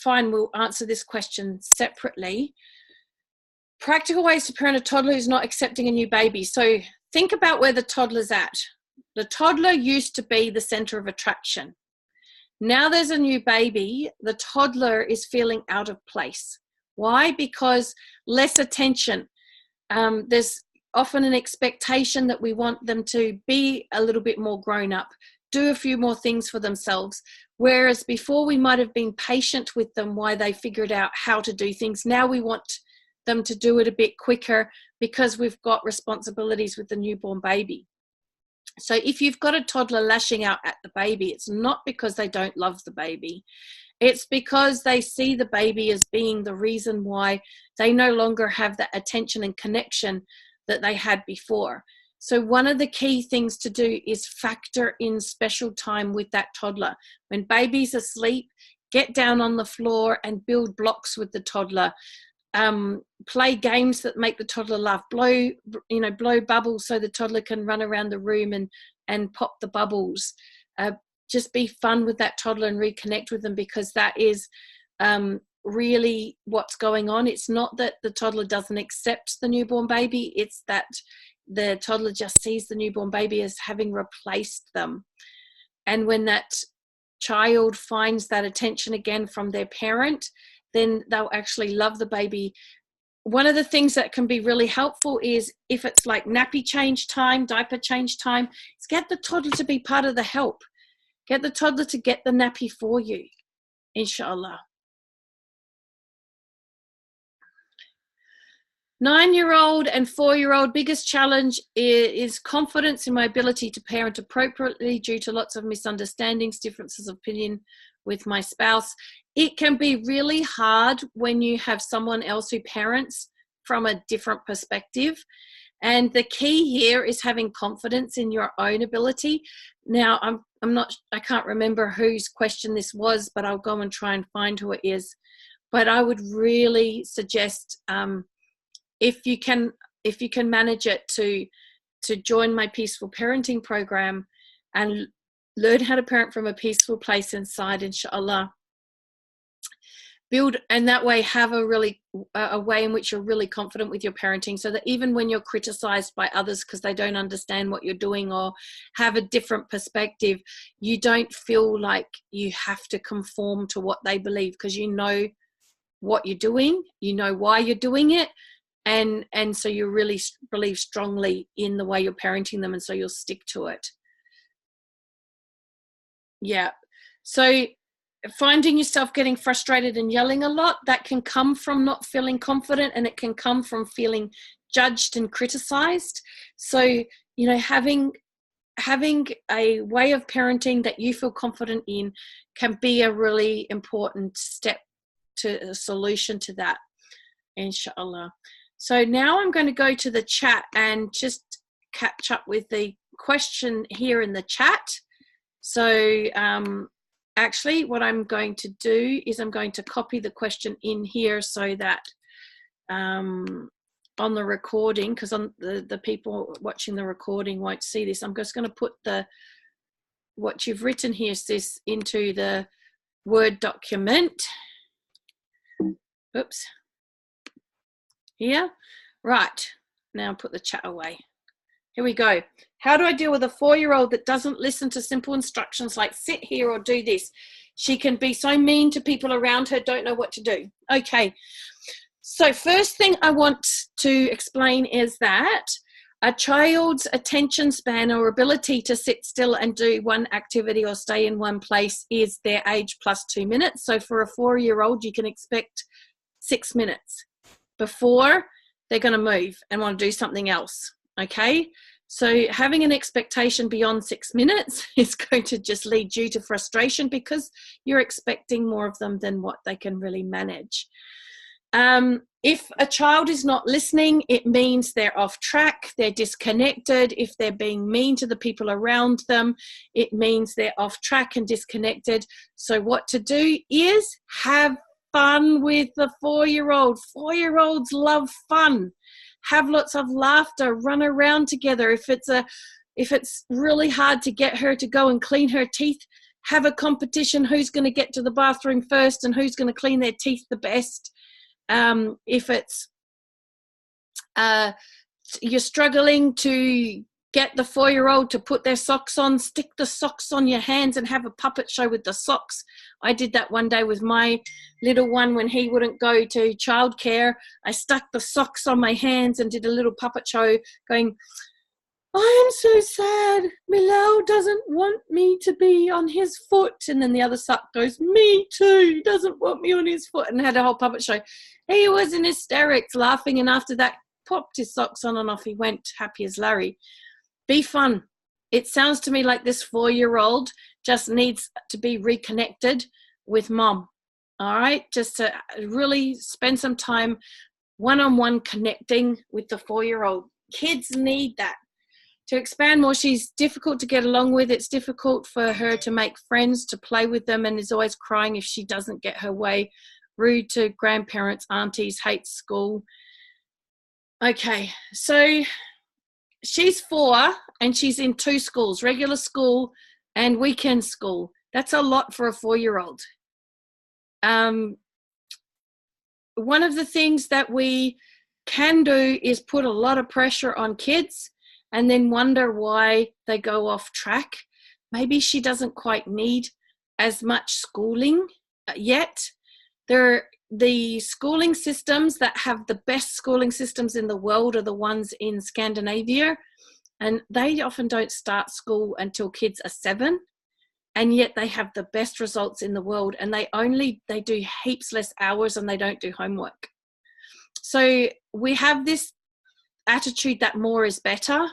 fine. We'll answer this question separately. Practical ways to parent a toddler who's not accepting a new baby. So think about where the toddler's at. The toddler used to be the center of attraction. Now there's a new baby. The toddler is feeling out of place. Why? Because less attention. There's often an expectation that we want them to be a little bit more grown up, do a few more things for themselves. Whereas before we might have been patient with them while they figured out how to do things. Now we want them to do it a bit quicker because we've got responsibilities with the newborn baby. So if you've got a toddler lashing out at the baby, it's not because they don't love the baby. It's because they see the baby as being the reason why they no longer have that attention and connection that they had before. So one of the key things to do is factor in special time with that toddler. When baby's asleep, get down on the floor and build blocks with the toddler. Play games that make the toddler laugh. Blow bubbles so the toddler can run around the room and pop the bubbles. Just be fun with that toddler and reconnect with them, because that is really what's going on. It's not that the toddler doesn't accept the newborn baby. It's that the toddler just sees the newborn baby as having replaced them. And when that child finds that attention again from their parent, then they'll actually love the baby. One of the things that can be really helpful is if it's like nappy change time, diaper change time, is get the toddler to be part of the help. Get the toddler to get the nappy for you, inshallah. 9-year-old and 4-year-old, biggest challenge is confidence in my ability to parent appropriately due to lots of misunderstandings, differences of opinion with my spouse. It can be really hard when you have someone else who parents from a different perspective. And the key here is having confidence in your own ability. Now, I can't remember whose question this was, but I'll go and try and find who it is. But I would really suggest, if you can manage it, to join my peaceful parenting program and learn how to parent from a peaceful place inside, inshallah. Build, and that way have a way in which you're really confident with your parenting, so that even when you're criticized by others because they don't understand what you're doing or have a different perspective, you don't feel like you have to conform to what they believe, because you know what you're doing, you know why you're doing it, and so you really believe strongly in the way you're parenting them, and so you'll stick to it. Yeah. So finding yourself getting frustrated and yelling a lot, that can come from not feeling confident, and it can come from feeling judged and criticized. So, having a way of parenting that you feel confident in can be a really important step to a solution to that, inshallah. So now I'm going to go to the chat and just catch up with the question here in the chat. So actually what I'm going to do is I'm going to copy the question in here so that on the recording, because on the people watching the recording won't see this, I'm just going to put what you've written here, sis, into the Word document. Oops. Here. Right. Now put the chat away. Here we go. How do I deal with a 4-year-old that doesn't listen to simple instructions like sit here or do this? She can be so mean to people around her, don't know what to do. Okay. So first thing I want to explain is that a child's attention span or ability to sit still and do one activity or stay in one place is their age plus 2 minutes. So for a 4-year-old, you can expect 6 minutes before they're going to move and want to do something else. Okay. So having an expectation beyond 6 minutes is going to just lead you to frustration because you're expecting more of them than what they can really manage. If a child is not listening, it means they're off track, they're disconnected. If they're being mean to the people around them, it means they're off track and disconnected. So what to do is have fun with the 4-year-old. 4-year-olds love fun. Have lots of laughter, run around together. If it's really hard to get her to go and clean her teeth, have a competition who's going to get to the bathroom first and who's going to clean their teeth the best. If it's you're struggling to get the 4-year-old to put their socks on, stick the socks on your hands and have a puppet show with the socks. I did that one day with my little one when he wouldn't go to childcare. I stuck the socks on my hands and did a little puppet show going, I'm so sad. Milou doesn't want me to be on his foot. And then the other sock goes, me too. He doesn't want me on his foot. And had a whole puppet show. He was in hysterics laughing. And after that, popped his socks on and off he went, happy as Larry. Be fun. It sounds to me like this 4-year-old just needs to be reconnected with mom. All right. Just to really spend some time one-on-one connecting with the 4-year-old. Kids need that. To expand more, she's difficult to get along with. It's difficult for her to make friends, to play with them, and is always crying if she doesn't get her way. Rude to grandparents, aunties, hates school. Okay, so she's 4 and she's in 2 schools, regular school and weekend school. That's a lot for a 4-year-old. One of the things that we can do is put a lot of pressure on kids and then wonder why they go off track. Maybe she doesn't quite need as much schooling yet. The schooling systems that have the best schooling systems in the world are the ones in Scandinavia, and they often don't start school until kids are 7, and yet they have the best results in the world, and they do heaps less hours and they don't do homework. So we have this attitude that more is better,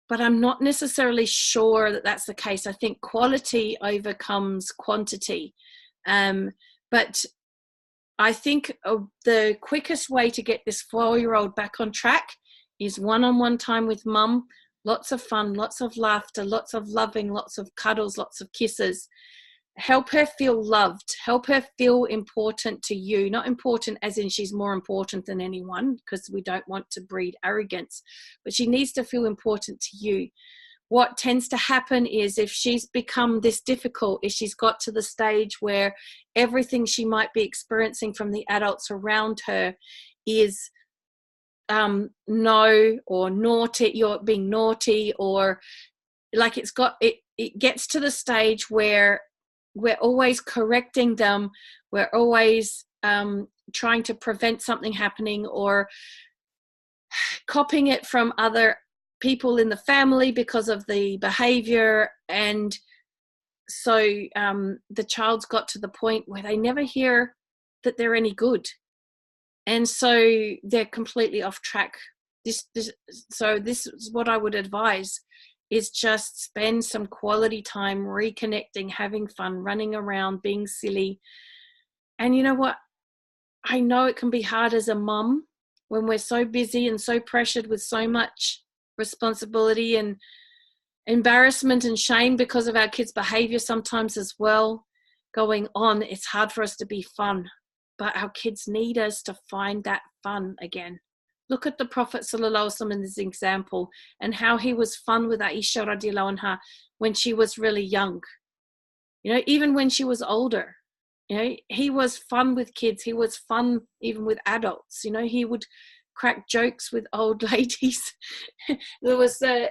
but I'm not necessarily sure that that's the case. I think quality overcomes quantity. But I think the quickest way to get this 4-year-old back on track is one-on-one time with mum, lots of fun, lots of laughter, lots of loving, lots of cuddles, lots of kisses. Help her feel loved, help her feel important to you, not important as in she's more important than anyone, because we don't want to breed arrogance, but she needs to feel important to you. What tends to happen is if she's become this difficult, if she's got to the stage where everything she might be experiencing from the adults around her is no or naughty, you're being naughty, or like it gets to the stage where we're always correcting them, we're always trying to prevent something happening or copying it from other people in the family because of the behavior. And so the child's got to the point where they never hear that they're any good, and so they're completely off track. So this is what I would advise, is just spend some quality time reconnecting, having fun, running around, being silly. And you know what? I know it can be hard as a mum when we're so busy and so pressured with so much responsibility and embarrassment and shame because of our kids' behavior sometimes as well going on. It's hard for us to be fun, but our kids need us to find that fun again. Look at the Prophet ﷺ in this example and how he was fun with Aisha radiallahu anha when she was really young. You know, even when she was older, you know, he was fun with kids. He was fun even with adults. You know, he would crack jokes with old ladies. There was an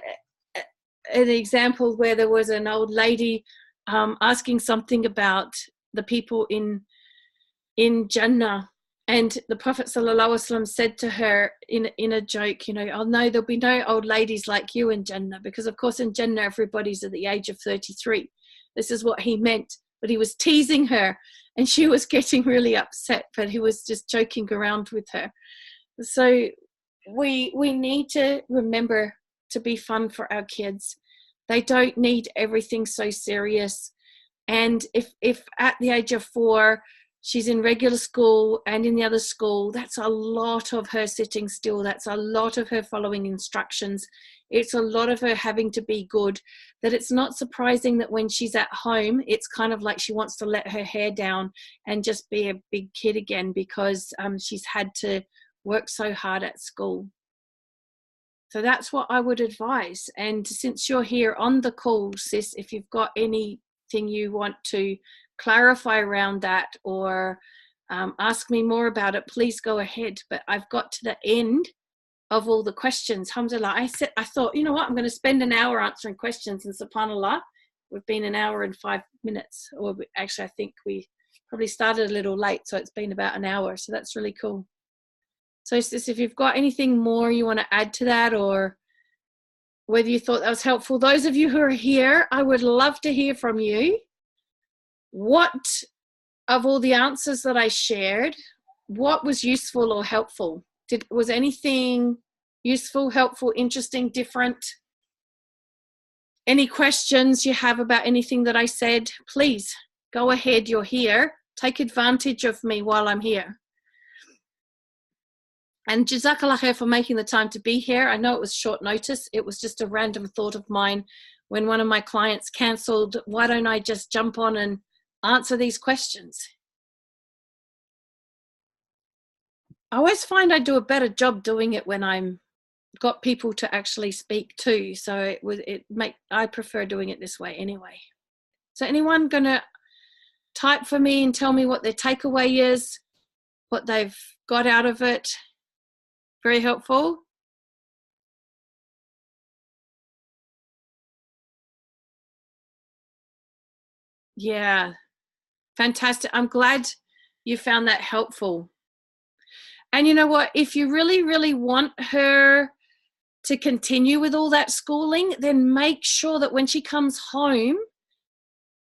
example where there was an old lady asking something about the people in Jannah. And the Prophet ﷺ said to her in a joke, you know, oh no, there'll be no old ladies like you in Jannah, because of course in Jannah everybody's at the age of 33. This is what he meant, but he was teasing her and she was getting really upset, but he was just joking around with her. So we need to remember to be fun for our kids. They don't need everything so serious. And if at the age of 4, she's in regular school and in the other school, that's a lot of her sitting still. That's a lot of her following instructions. It's a lot of her having to be good, that it's not surprising that when she's at home, it's kind of like she wants to let her hair down and just be a big kid again because she's had to work so hard at school. So that's what I would advise. And since you're here on the call, sis, if you've got anything you want to clarify around that or ask me more about it, please go ahead. But I've got to the end of all the questions. Alhamdulillah, I thought, you know what, I'm going to spend an hour answering questions, and subhanallah, we've been an hour and 5 minutes, or actually I think we probably started a little late, so it's been about an hour, so that's really cool. So sis, if you've got anything more you want to add to that, or whether you thought that was helpful, those of you who are here, I would love to hear from you. What of all the answers that I shared, what was useful or helpful? Was anything useful, helpful, interesting, different? Any questions you have about anything that I said, please go ahead. You're here. Take advantage of me while I'm here. And Jazakallah khair for making the time to be here. I know it was short notice. It was just a random thought of mine when one of my clients cancelled. Why don't I just jump on and answer these questions? I always find I do a better job doing it when I'm got people to actually speak to. So I prefer doing it this way anyway. So anyone gonna type for me and tell me what their takeaway is, what they've got out of it? Very helpful. Yeah, fantastic. I'm glad you found that helpful. And you know what? If you really, really want her to continue with all that schooling, then make sure that when she comes home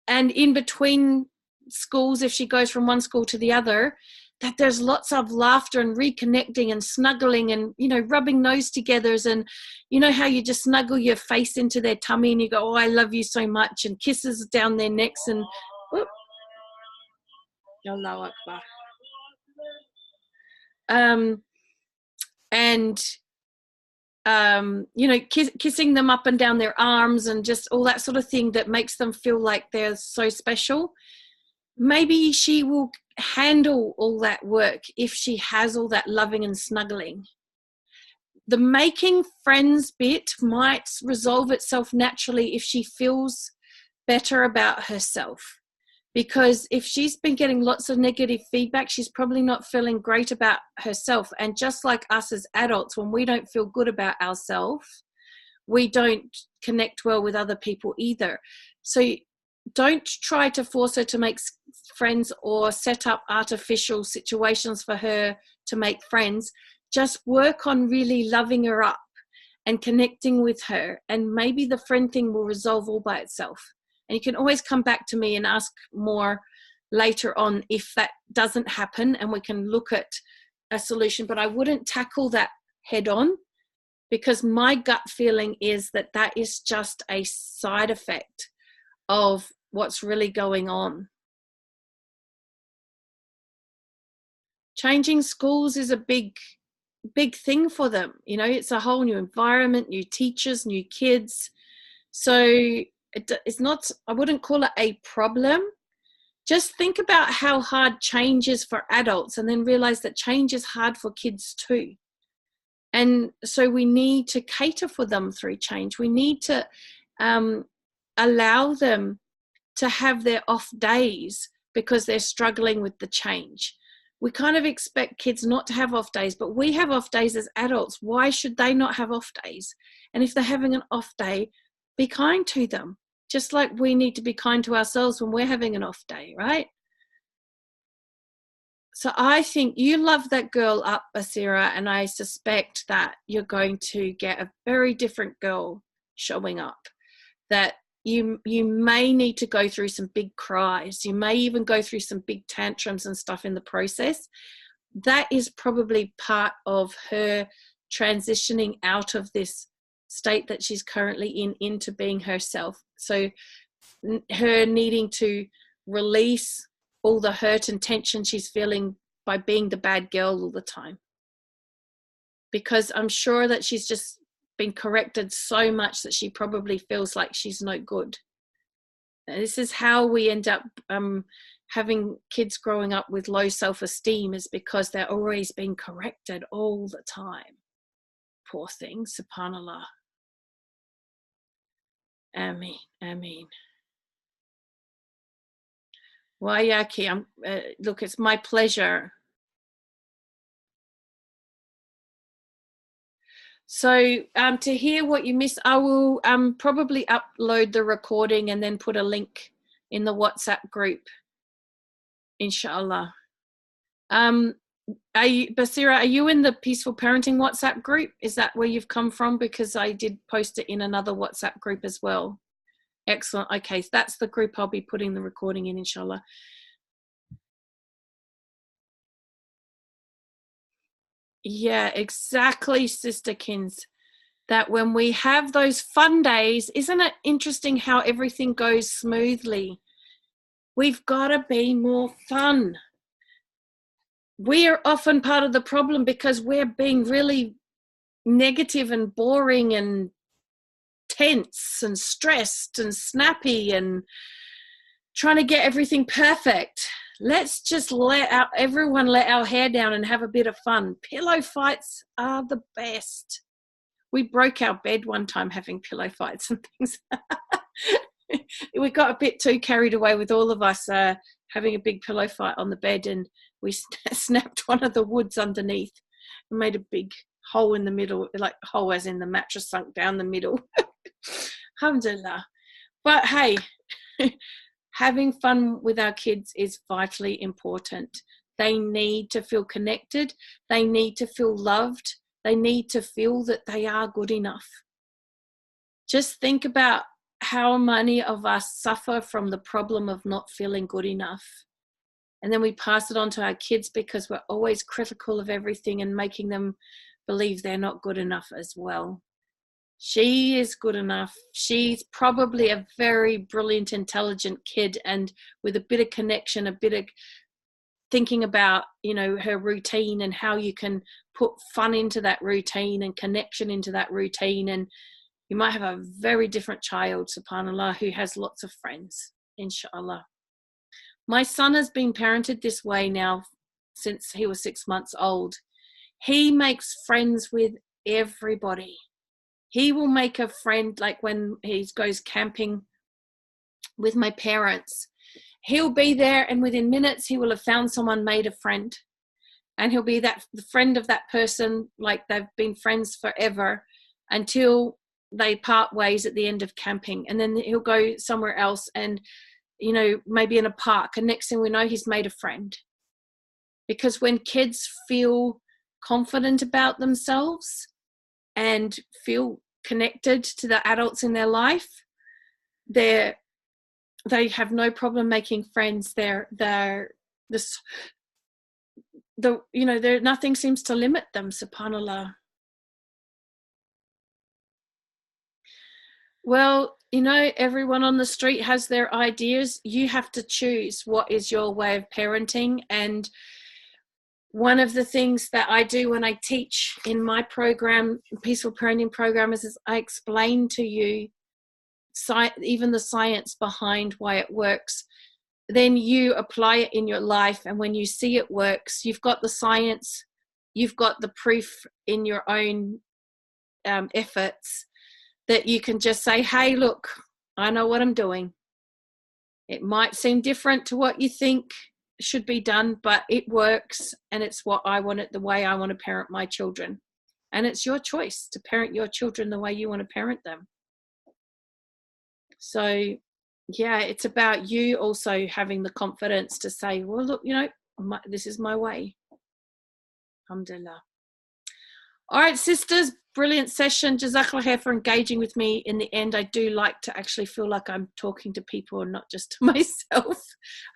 and in between schools, if she goes from one school to the other, that there's lots of laughter and reconnecting and snuggling and, you know, rubbing nose togethers, and you know how you just snuggle your face into their tummy and you go, oh, I love you so much, and kisses down their necks and whoop. Allahu Akbar. You know, kissing them up and down their arms and just all that sort of thing that makes them feel like they're so special. Maybe she will handle all that work if she has all that loving and snuggling. The making friends bit might resolve itself naturally if she feels better about herself. Because if she's been getting lots of negative feedback, she's probably not feeling great about herself. And just like us as adults, when we don't feel good about ourselves, we don't connect well with other people either. So don't try to force her to make friends or set up artificial situations for her to make friends. Just work on really loving her up and connecting with her, and maybe the friend thing will resolve all by itself. And you can always come back to me and ask more later on if that doesn't happen, and we can look at a solution. But I wouldn't tackle that head on, because my gut feeling is that that is just a side effect of what's really going on. Changing schools is a big thing for them. You know, it's a whole new environment, new teachers, new kids. So it's not, I wouldn't call it a problem. Just think about how hard change is for adults, and then realize that change is hard for kids too. And so we need to cater for them through change. We need to allow them to have their off days because they're struggling with the change. We kind of expect kids not to have off days, but we have off days as adults. Why should they not have off days? And if they're having an off day, be kind to them, just like we need to be kind to ourselves when we're having an off day, right? So I think you love that girl up, Basira, and I suspect that you're going to get a very different girl showing up, that you may need to go through some big cries. You may even go through some big tantrums and stuff in the process. That is probably part of her transitioning out of this state that she's currently in into being herself. So her needing to release all the hurt and tension she's feeling by being the bad girl all the time. Because I'm sure that she's just been corrected so much that she probably feels like she's no good. And this is how we end up having kids growing up with low self-esteem, is because they're always being corrected all the time. Poor thing, subhanallah. Ameen, ameen. Wayaki, look, it's my pleasure. So to hear what you missed, I will probably upload the recording and then put a link in the WhatsApp group, inshallah. Basira, are you in the Peaceful Parenting WhatsApp group? Is that where you've come from? Because I did post it in another WhatsApp group as well. Excellent. Okay, so that's the group I'll be putting the recording in, inshallah. Yeah, exactly, Sister Kins. That when we have those fun days, isn't it interesting how everything goes smoothly? We've got to be more fun. We are often part of the problem because we're being really negative and boring and tense and stressed and snappy and trying to get everything perfect. Let's just let everyone let our hair down and have a bit of fun. Pillow fights are the best. We broke our bed one time having pillow fights and things. We got a bit too carried away with all of us having a big pillow fight on the bed, and we snapped one of the woods underneath and made a big hole in the middle, like hole as in the mattress sunk down the middle. Alhamdulillah. But hey, having fun with our kids is vitally important. They need to feel connected. They need to feel loved. They need to feel that they are good enough. Just think about how many of us suffer from the problem of not feeling good enough. And then we pass it on to our kids because we're always critical of everything and making them believe they're not good enough as well. She is good enough. She's probably a very brilliant, intelligent kid, and with a bit of connection, a bit of thinking about, her routine and how you can put fun into that routine and connection into that routine. And you might have a very different child, subhanAllah, who has lots of friends, inshallah. My son has been parented this way now since he was 6 months old. He makes friends with everybody. He will make a friend, like when he goes camping with my parents. He'll be there, and within minutes he will have found someone, made a friend. And he'll be the friend of that person, like they've been friends forever until they part ways at the end of camping. And then he'll go somewhere else and, maybe in a park. And next thing we know, he's made a friend. Because when kids feel confident about themselves and feel connected to the adults in their life, they have no problem making friends. Nothing seems to limit them, subhanAllah. Well, everyone on the street has their ideas. You have to choose what is your way of parenting. And one of the things that I do when I teach in my program, Peaceful Parenting Program, is I explain to you even the science behind why it works. Then you apply it in your life, and when you see it works, you've got the science, you've got the proof in your own efforts, that you can just say, hey, look, I know what I'm doing. It might seem different to what you think should be done, but it works, and it's what I want it, the way I want to parent my children. And it's your choice to parent your children the way you want to parent them. So yeah, it's about you also having the confidence to say, well, look, this is my way. Alhamdulillah. All right, sisters, brilliant session. Jazakallah khair for engaging with me. In the end, I do like to actually feel like I'm talking to people and not just to myself.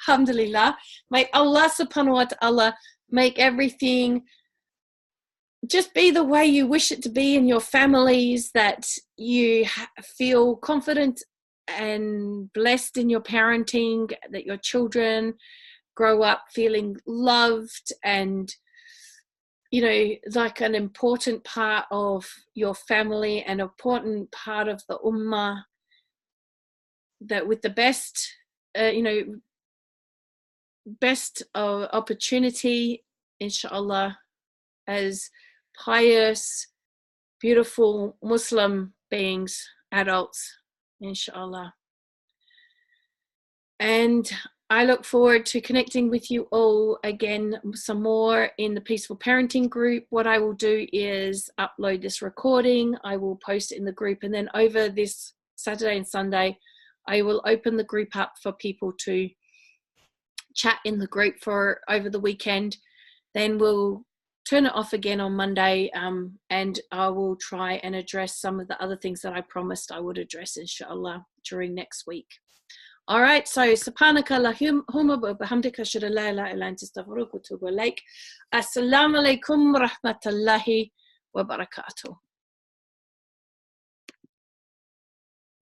Alhamdulillah. May Allah subhanahu wa ta'ala make everything just be the way you wish it to be in your families, that you feel confident and blessed in your parenting, that your children grow up feeling loved and, like an important part of your family, an important part of the ummah, that with the best, best opportunity, inshallah, as pious, beautiful Muslim beings, adults, inshallah. And I look forward to connecting with you all again some more in the Peaceful Parenting group. What I will do is upload this recording. I will post it in the group, and then over this Saturday and Sunday, I will open the group up for people to chat in the group for over the weekend. Then we'll turn it off again on Monday, and I will try and address some of the other things that I promised I would address, inshallah, during next week. All right, so subhanaka Allahumma wa bihamdika ashhadu an la ilaha illa anta astaghfiruka wa atubu ilaik. Assalamu alaikum wa rahmatullahi wa barakatuh.